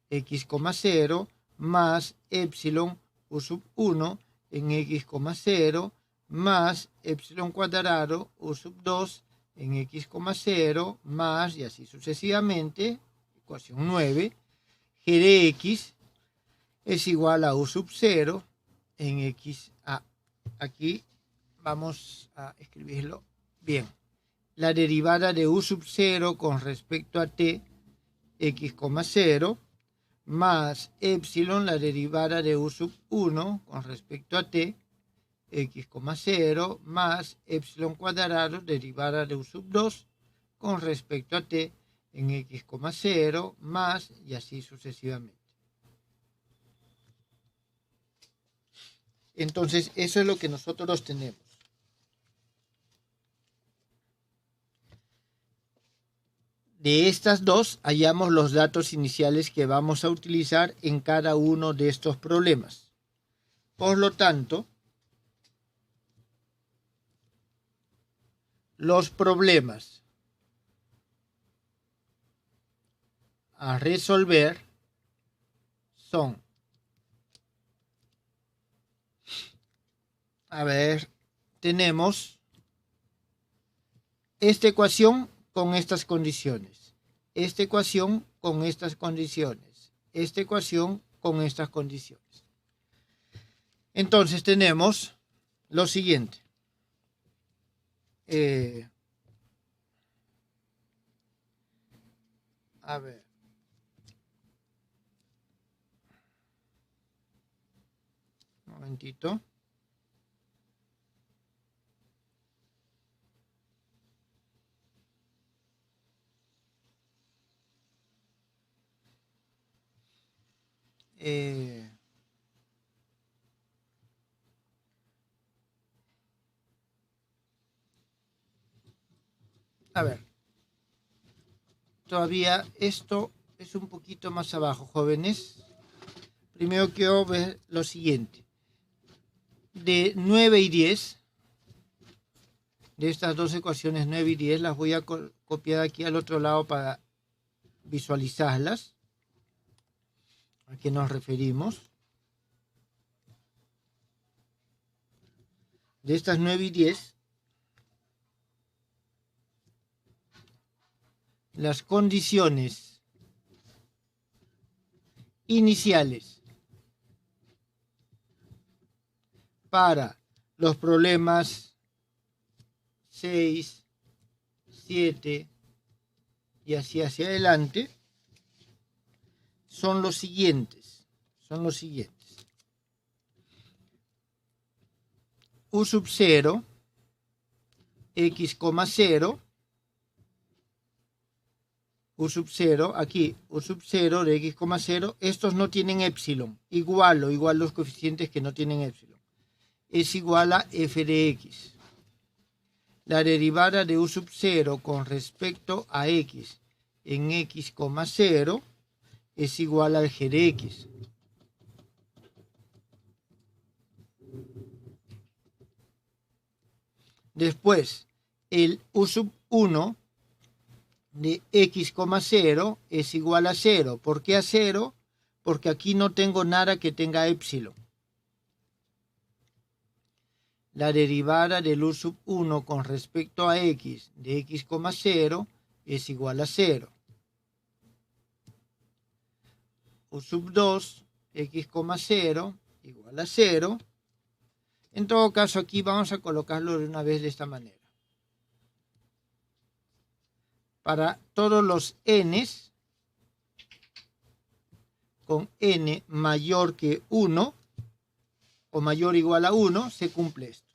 x, 0, más epsilon u sub 1 en x, 0, más epsilon cuadrado u sub 2 en x, 0, más, y así sucesivamente, ecuación 9, g de x es igual a u sub 0 en x a. Aquí vamos a escribirlo bien. La derivada de u sub 0 con respecto a t, x, 0, más epsilon, la derivada de u sub 1 con respecto a t, x, 0, más epsilon cuadrado, derivada de u sub 2 con respecto a t en x, 0, más, y así sucesivamente. Entonces, eso es lo que nosotros tenemos. De estas dos, hallamos los datos iniciales que vamos a utilizar en cada uno de estos problemas. Por lo tanto, los problemas a resolver son, tenemos esta ecuación con estas condiciones, esta ecuación con estas condiciones, esta ecuación con estas condiciones. Entonces tenemos lo siguiente. Un momentito. Todavía esto es un poquito más abajo, jóvenes. Primero quiero ver lo siguiente. De 9 y 10, de estas dos ecuaciones 9 y 10, las voy a copiar aquí al otro lado para visualizarlas. ¿A qué nos referimos? De estas 9 y 10, las condiciones iniciales para los problemas 6, 7 y así hacia adelante son los siguientes. U sub 0, x, 0, u sub 0, aquí u sub 0 de x, 0, estos no tienen epsilon, igual los coeficientes que no tienen epsilon, es igual a f de x. La derivada de u sub 0 con respecto a x en x, 0 es igual al g de x. Después, el u sub 1 de x, 0 es igual a 0. ¿Por qué a 0? Porque aquí no tengo nada que tenga epsilon. la derivada del u sub 1 con respecto a x de x, 0 es igual a 0. U sub 2, x, 0 igual a 0. En todo caso, aquí vamos a colocarlo de una vez de esta manera. Para todos los n's con n mayor que 1 o mayor o igual a 1, se cumple esto.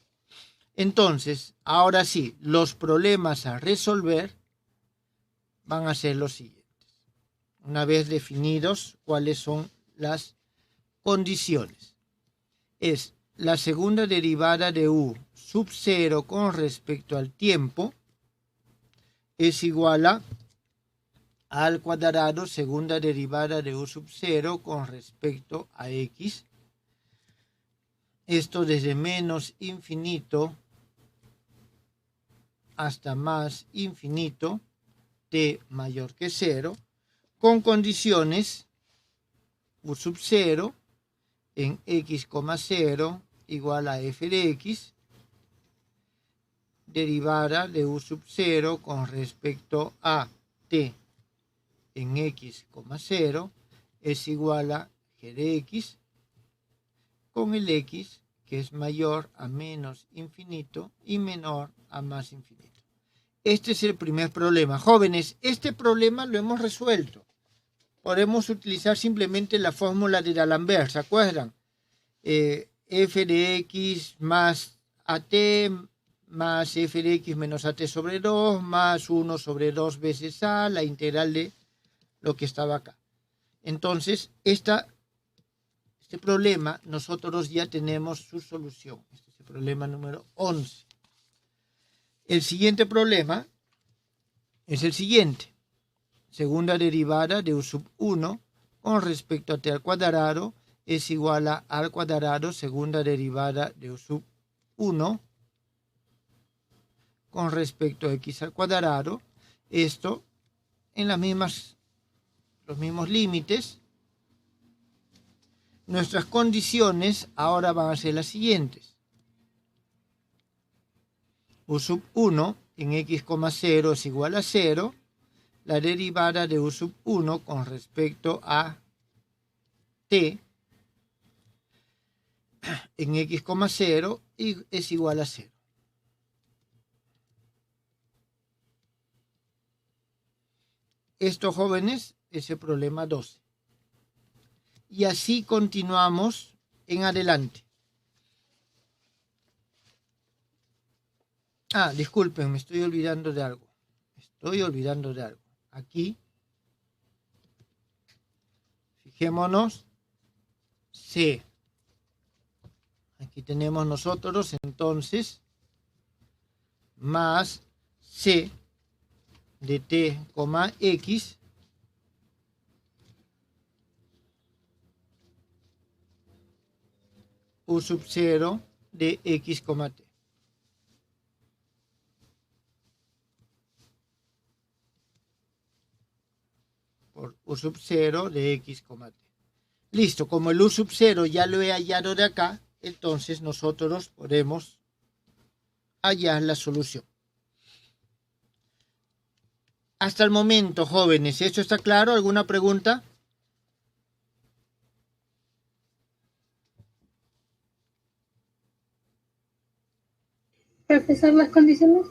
Entonces, ahora sí, los problemas a resolver van a ser los siguientes. Una vez definidos cuáles son las condiciones. Es la segunda derivada de u sub 0 con respecto al tiempo es igual a al cuadrado segunda derivada de u sub 0 con respecto a x. Esto desde menos infinito hasta más infinito, t mayor que 0, con condiciones u sub 0 en x, 0 igual a f de x, derivada de u sub 0 con respecto a t en x, 0 es igual a g de x, con el x que es mayor a menos infinito y menor a más infinito. Este es el primer problema. Jóvenes, este problema lo hemos resuelto. Podemos utilizar simplemente la fórmula de D'Alembert, ¿se acuerdan? F de x más at más f de x menos at sobre 2 más 1 sobre 2 veces a, la integral de lo que estaba acá. Entonces, este problema nosotros ya tenemos su solución. Este es el problema número 11. El siguiente problema es el siguiente. Segunda derivada de u sub 1 con respecto a t al cuadrado es igual a al cuadrado segunda derivada de u sub 1 con respecto a x al cuadrado. Esto en los mismos límites. Nuestras condiciones ahora van a ser las siguientes. U sub 1 en x, 0 es igual a 0. La derivada de u sub 1 con respecto a t en x, 0 es igual a 0. Esto, jóvenes, es el problema 12. Y así continuamos en adelante. Disculpen, me estoy olvidando de algo. Aquí, fijémonos, C. Aquí tenemos nosotros entonces más C de t, x u sub 0 de x, t. Por u sub 0 de x, t. Listo, como el u sub 0 ya lo he hallado de acá, entonces nosotros podemos hallar la solución. Hasta el momento, jóvenes, ¿esto está claro? ¿Alguna pregunta? Profesor, las condiciones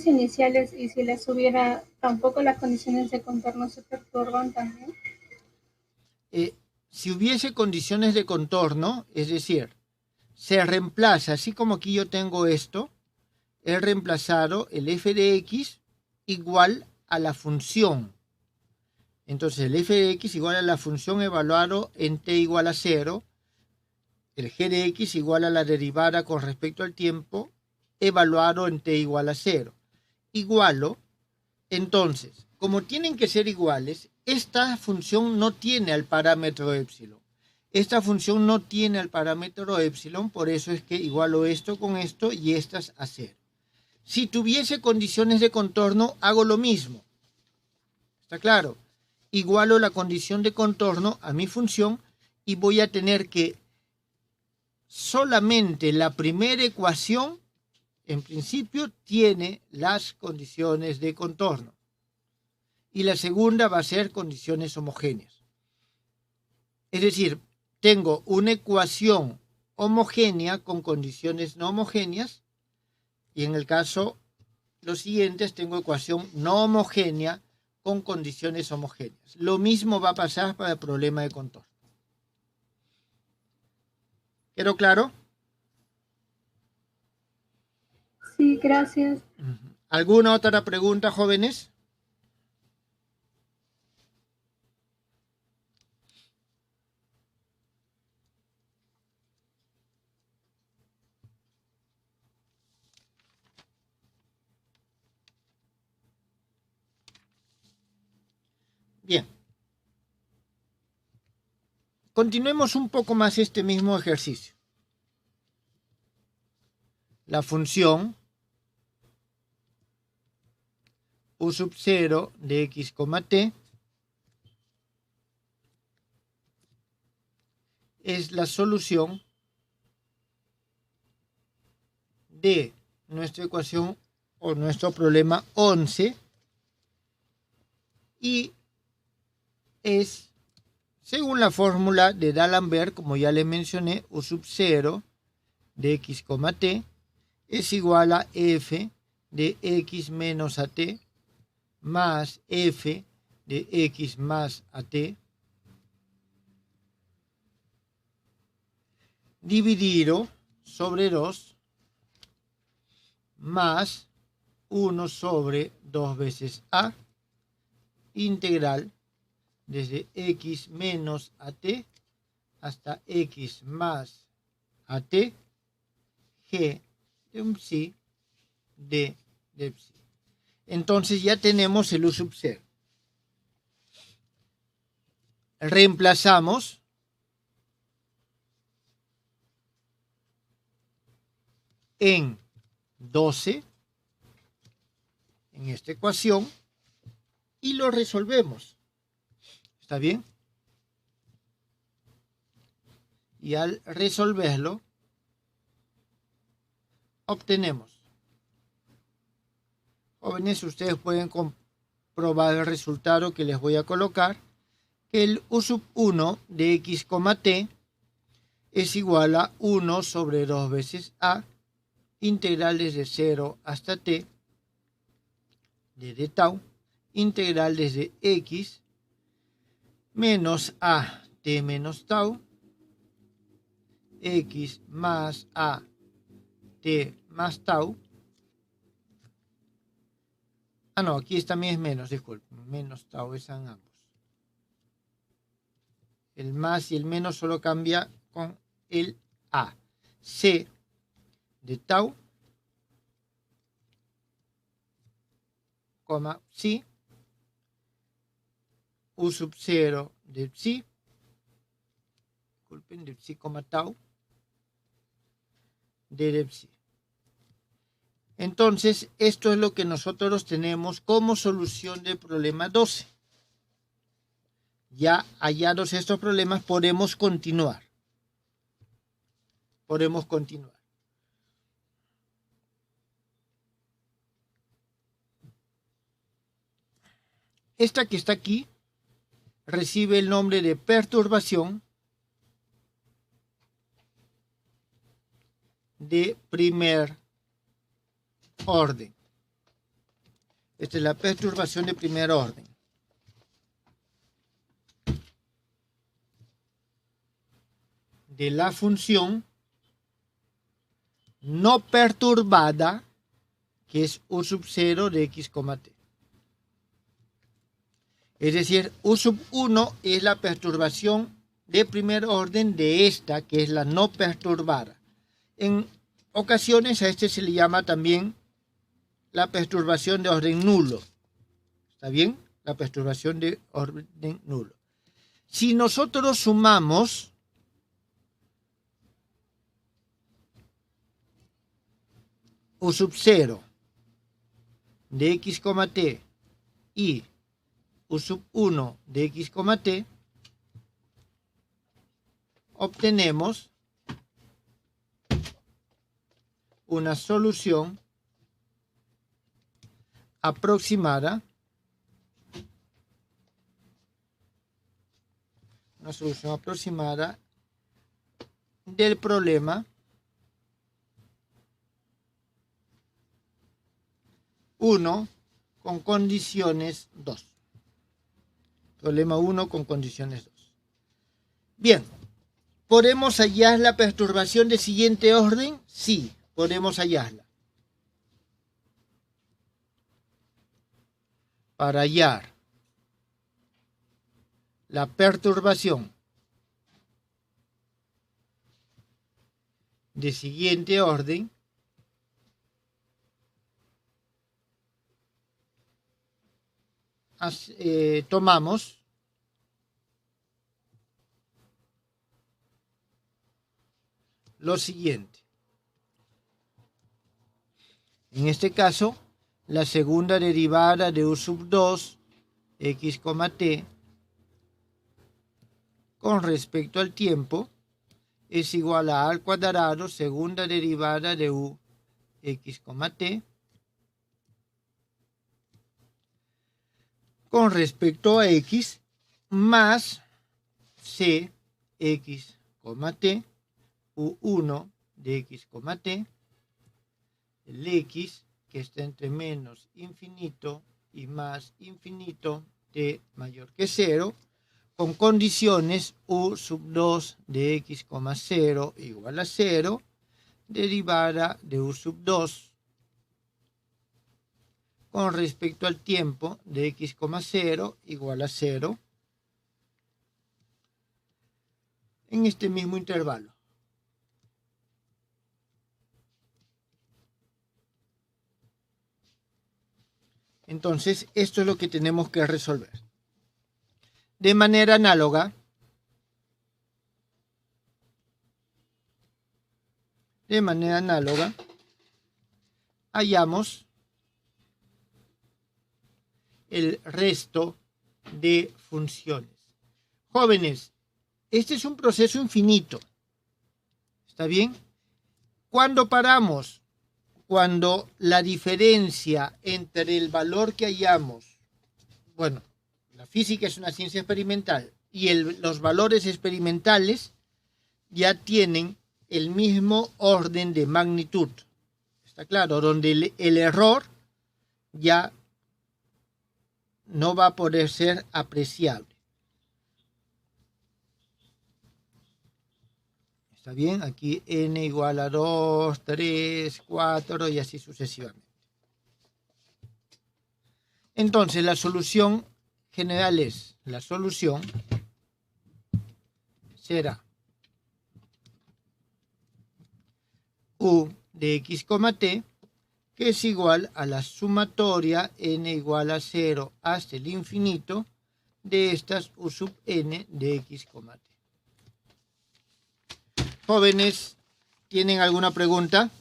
iniciales, y si las hubiera, tampoco las condiciones de contorno se perturban también. Si hubiese condiciones de contorno, es decir, se reemplaza, así como aquí yo tengo esto, he reemplazado el f de x igual a la función. Entonces el f de x igual a la función evaluado en t igual a 0, el g de x igual a la derivada con respecto al tiempo evaluado en t igual a 0. Igualo, entonces, como tienen que ser iguales, esta función no tiene al parámetro épsilon. Esta función no tiene al parámetro épsilon, por eso es que igualo esto con esto y estas a 0. Si tuviese condiciones de contorno, hago lo mismo. ¿Está claro? Igualo la condición de contorno a mi función y voy a tener que solamente la primera ecuación, en principio, tiene las condiciones de contorno. Y la segunda va a ser condiciones homogéneas. Es decir, tengo una ecuación homogénea con condiciones no homogéneas. Y en el caso, los siguientes, tengo ecuación no homogénea con condiciones homogéneas. Lo mismo va a pasar para el problema de contorno. ¿Quedó claro? Sí, gracias. ¿Alguna otra pregunta, jóvenes? Bien. Continuemos un poco más este mismo ejercicio. La función u sub 0 de x, t es la solución de nuestra ecuación o nuestro problema 11 y es, según la fórmula de D'Alembert, como ya les mencioné, u sub 0 de x, t es igual a f de x menos at más f de x más at dividido sobre 2 más 1 sobre 2 veces a integral desde x menos at hasta x más at g de un psi d de psi. Entonces ya tenemos el u sub 0. Reemplazamos en 12 en esta ecuación y lo resolvemos. ¿Está bien? Y al resolverlo obtenemos. Jóvenes, ustedes pueden comprobar el resultado que les voy a colocar, que el u sub 1 de x, t es igual a 1 sobre 2 veces a integral desde 0 hasta t de tau integral desde x menos a t menos tau x más a t más tau. No, aquí también es menos, disculpen, menos tau, están ambos. El más y el menos solo cambia con el a. C de tau, coma, psi, u sub 0 de psi, disculpen, de psi, tau, de psi. Entonces, esto es lo que nosotros tenemos como solución del problema 12. Ya hallados estos problemas, podemos continuar. Esta que está aquí recibe el nombre de perturbación de primer orden. Esta es la perturbación de primer orden. De la función no perturbada, que es u sub 0 de x, t. Es decir, u sub 1 es la perturbación de primer orden de esta, que es la no perturbada. En ocasiones a este se le llama también la perturbación de orden nulo. ¿Está bien? La perturbación de orden nulo. Si nosotros sumamos u sub 0 de x, t y u sub 1 de x, t, obtenemos una solución aproximada del problema 1 con condiciones 2. Problema 1 con condiciones 2. Bien, ¿podemos hallar la perturbación de siguiente orden? Sí, podemos hallarla. Para hallar la perturbación de siguiente orden, tomamos lo siguiente. En este caso, la segunda derivada de u sub 2 x, t con respecto al tiempo es igual a al cuadrado segunda derivada de u x, t con respecto a x más c x, t u1 de x, t, el x que está entre menos infinito y más infinito, t mayor que 0, con condiciones u sub 2 de x, 0 igual a 0, derivada de u sub 2 con respecto al tiempo de x, 0 igual a 0 en este mismo intervalo. Entonces, esto es lo que tenemos que resolver. De manera análoga, hallamos el resto de funciones. Jóvenes, este es un proceso infinito. ¿Está bien? ¿Cuándo paramos? Cuando la diferencia entre el valor que hallamos, bueno, la física es una ciencia experimental, y los valores experimentales ya tienen el mismo orden de magnitud. ¿Está claro? Donde el error ya no va a poder ser apreciable. ¿Está bien? Aquí n igual a 2, 3, 4 y así sucesivamente. Entonces, la solución general es, la solución será u de x, t, que es igual a la sumatoria n igual a 0 hasta el infinito de estas u sub n de x, t. Jóvenes, ¿tienen alguna pregunta?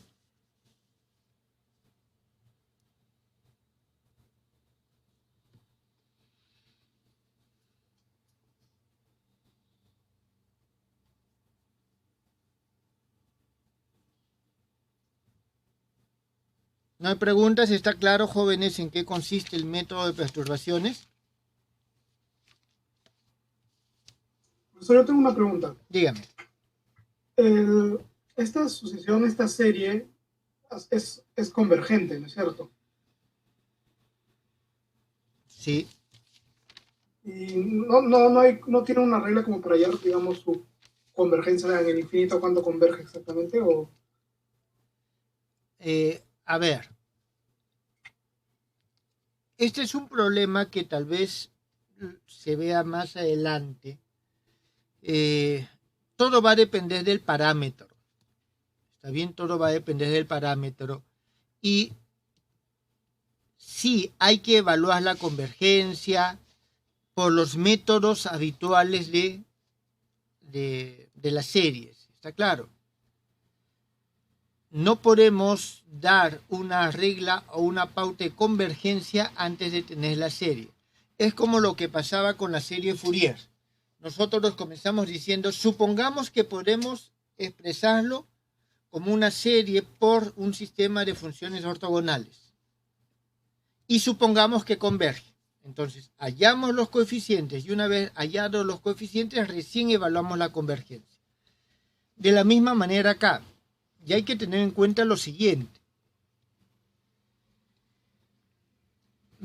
¿No hay preguntas? ¿Está claro, jóvenes, en qué consiste el método de perturbaciones? Profesor, yo tengo una pregunta. Dígame. Esta sucesión, esta serie, es convergente, ¿no es cierto? Sí. Y no tiene una regla como para hallar, digamos, su convergencia en el infinito, cuándo converge exactamente, o... A ver, este es un problema que tal vez se vea más adelante. Todo va a depender del parámetro. ¿Está bien? Todo va a depender del parámetro. Y sí, hay que evaluar la convergencia por los métodos habituales de las series. ¿Está claro? No podemos dar una regla o una pauta de convergencia antes de tener la serie. Es como lo que pasaba con la serie Fourier. Nosotros comenzamos diciendo, supongamos que podemos expresarlo como una serie por un sistema de funciones ortogonales. Y supongamos que converge. Entonces, hallamos los coeficientes y una vez hallados los coeficientes, recién evaluamos la convergencia. De la misma manera acá, y hay que tener en cuenta lo siguiente.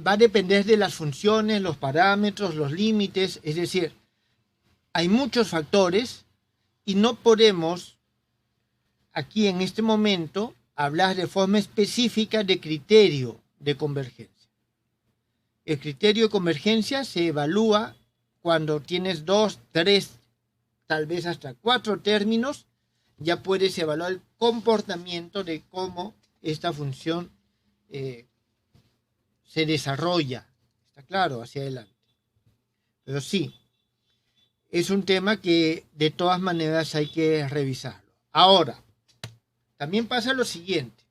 Va a depender de las funciones, los parámetros, los límites, es decir, hay muchos factores y no podemos aquí en este momento hablar de forma específica de criterio de convergencia. El criterio de convergencia se evalúa cuando tienes 2, 3, tal vez hasta 4 términos, ya puedes evaluar el comportamiento de cómo esta función se desarrolla. Está claro, hacia adelante. Pero sí, es un tema que de todas maneras hay que revisarlo. Ahora, también pasa lo siguiente.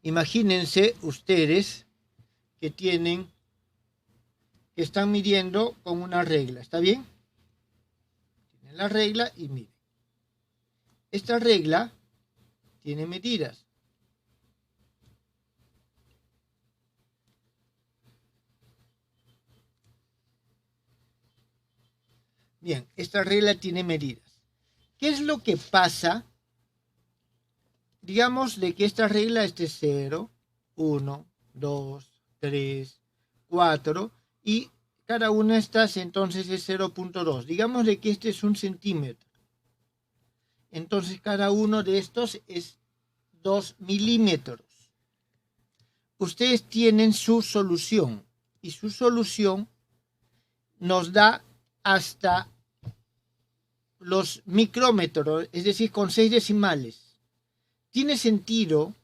Imagínense ustedes que están midiendo con una regla, ¿está bien? Tienen la regla y miren. Esta regla tiene medidas. Bien, esta regla tiene medidas. ¿Qué es lo que pasa? Digamos de que esta regla es 0, 1, 2, 3, 4 y cada una de estas entonces es 0.2. Digamos de que este es 1 centímetro. Entonces cada uno de estos es 2 milímetros. Ustedes tienen su solución y su solución nos da hasta los micrómetros, es decir, con 6 decimales. ¿Tiene sentido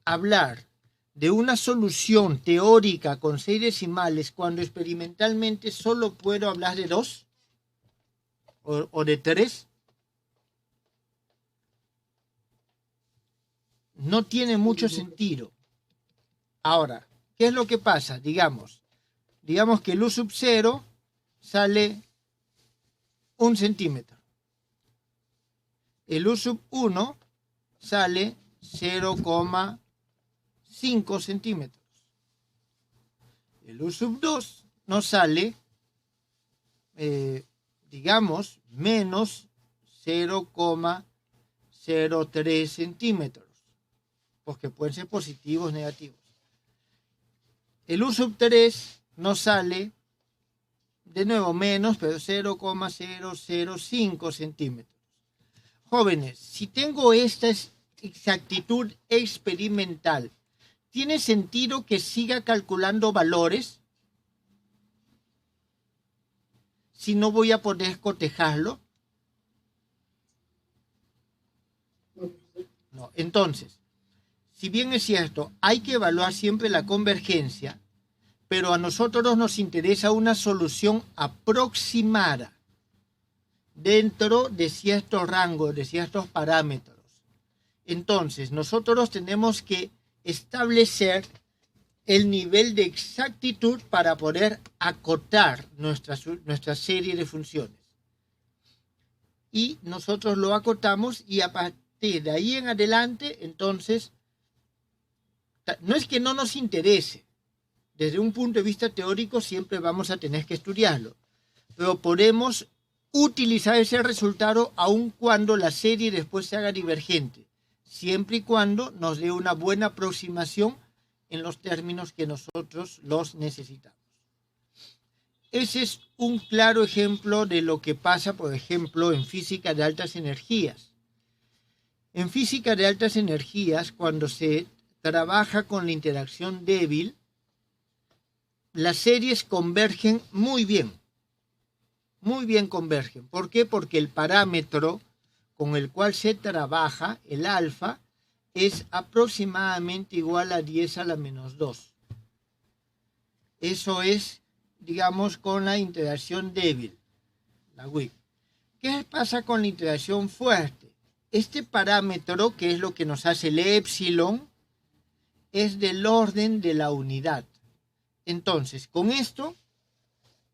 hablar de una solución teórica con 6 decimales cuando experimentalmente solo puedo hablar de 2 o de 3? No tiene mucho sentido. Ahora, ¿qué es lo que pasa? Digamos que el U sub 0 sale 1 centímetro. El U sub 1 sale 0,5 centímetros. El U sub 2 nos sale, digamos, menos 0,03 centímetros, porque pueden ser positivos o negativos. El U sub 3 nos sale, de nuevo, menos, pero 0,005 centímetros. Jóvenes, si tengo esta exactitud experimental, ¿tiene sentido que siga calculando valores si no voy a poder cotejarlo? No. Entonces, si bien es cierto, hay que evaluar siempre la convergencia, pero a nosotros nos interesa una solución aproximada dentro de ciertos rangos, de ciertos parámetros. Entonces, nosotros tenemos que establecer el nivel de exactitud para poder acotar nuestra serie de funciones. Y nosotros lo acotamos y a partir de ahí en adelante, entonces, no es que no nos interese. Desde un punto de vista teórico siempre vamos a tener que estudiarlo, pero podemos utilizar ese resultado aun cuando la serie después se haga divergente, siempre y cuando nos dé una buena aproximación en los términos que nosotros los necesitamos. Ese es un claro ejemplo de lo que pasa, por ejemplo, en física de altas energías. En física de altas energías, cuando se trabaja con la interacción débil, las series convergen muy bien convergen. ¿Por qué? Porque el parámetro con el cual se trabaja, el alfa, es aproximadamente igual a 10 a la menos 2. Eso es, digamos, con la interacción débil, la WIC. ¿Qué pasa con la interacción fuerte? Este parámetro, que es lo que nos hace el épsilon, es del orden de la unidad. Entonces, con esto,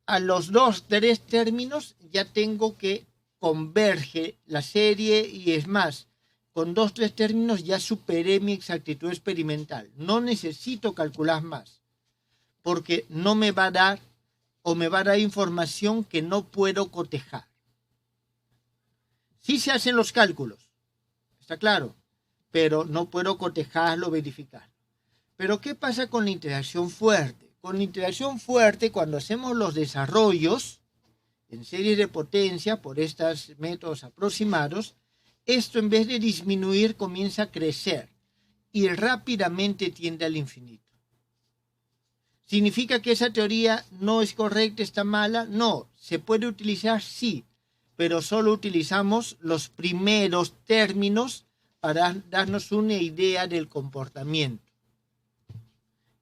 a los 2, 3 términos ya tengo que converge la serie y es más, con 2 o 3 términos ya superé mi exactitud experimental. No necesito calcular más, porque no me va a dar o me va a dar información que no puedo cotejar. Sí se hacen los cálculos, está claro, pero no puedo cotejarlo, verificar. Pero ¿qué pasa con la integración fuerte? Con la integración fuerte, cuando hacemos los desarrollos en series de potencia por estos métodos aproximados, esto en vez de disminuir comienza a crecer y rápidamente tiende al infinito. ¿Significa que esa teoría no es correcta, está mala? No, se puede utilizar, sí, pero solo utilizamos los primeros términos para darnos una idea del comportamiento.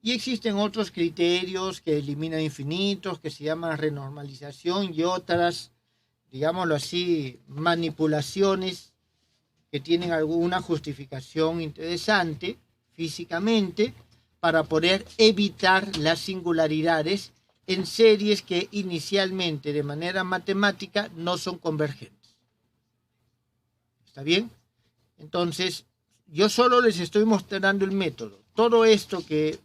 Y existen otros criterios que eliminan infinitos, que se llaman renormalización y otras, digámoslo así, manipulaciones que tienen alguna justificación interesante físicamente para poder evitar las singularidades en series que inicialmente de manera matemática no son convergentes. ¿Está bien? Entonces, yo solo les estoy mostrando el método. Todo esto que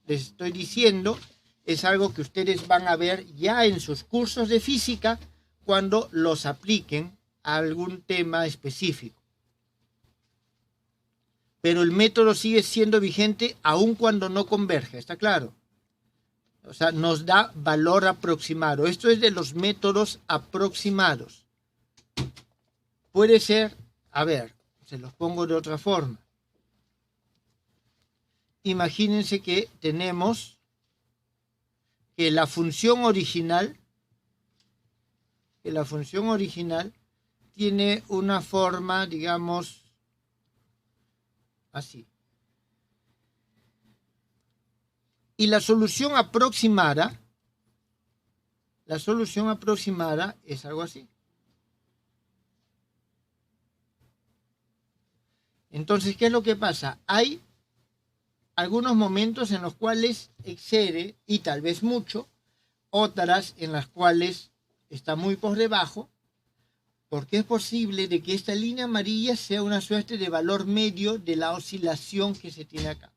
les estoy diciendo es algo que ustedes van a ver ya en sus cursos de física cuando los apliquen a algún tema específico. Pero el método sigue siendo vigente aun cuando no converge, ¿está claro? O sea, nos da valor aproximado. Esto es de los métodos aproximados. Puede ser, a ver, se los pongo de otra forma. Imagínense que tenemos que la función original tiene una forma, digamos, así. Y la solución aproximada es algo así. Entonces, ¿qué es lo que pasa? Hay algunos momentos en los cuales excede, y tal vez mucho, otras en las cuales está muy por debajo, porque es posible de que esta línea amarilla sea una suerte de valor medio de la oscilación que se tiene acá.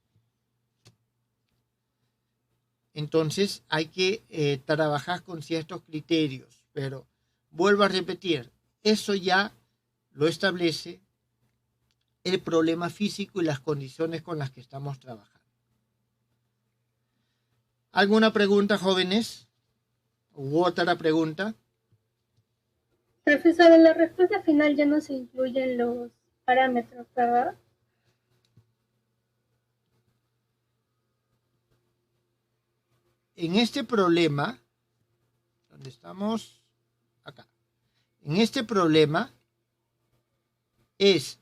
Entonces hay que trabajar con ciertos criterios, pero vuelvo a repetir, eso ya lo establece el problema físico y las condiciones con las que estamos trabajando. ¿Alguna pregunta, jóvenes? ¿U otra pregunta? Profesor, en la respuesta final ya no se incluyen los parámetros, ¿verdad? En este problema, donde estamos acá, en este problema es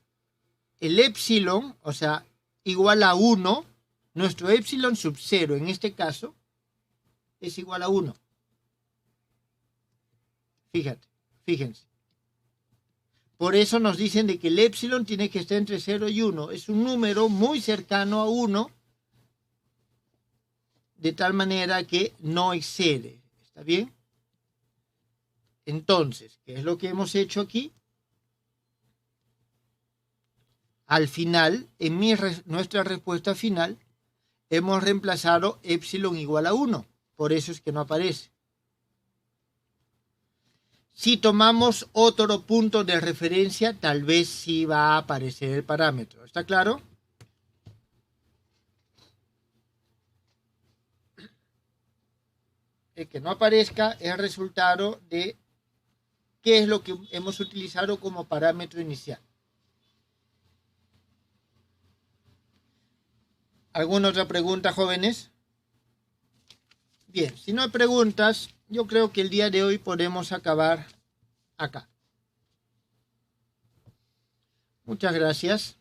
el épsilon, o sea, igual a 1, nuestro épsilon sub 0 en este caso es igual a 1. Fíjense. Por eso nos dicen de que el épsilon tiene que estar entre 0 y 1. Es un número muy cercano a 1, de tal manera que no excede. ¿Está bien? Entonces, ¿qué es lo que hemos hecho aquí? Al final, en nuestra respuesta final, hemos reemplazado épsilon igual a 1. Por eso es que no aparece. Si tomamos otro punto de referencia, tal vez sí va a aparecer el parámetro. ¿Está claro? El que no aparezca es el resultado de qué es lo que hemos utilizado como parámetro inicial. ¿Alguna otra pregunta, jóvenes? Bien, si no hay preguntas, yo creo que el día de hoy podemos acabar acá. Muchas gracias.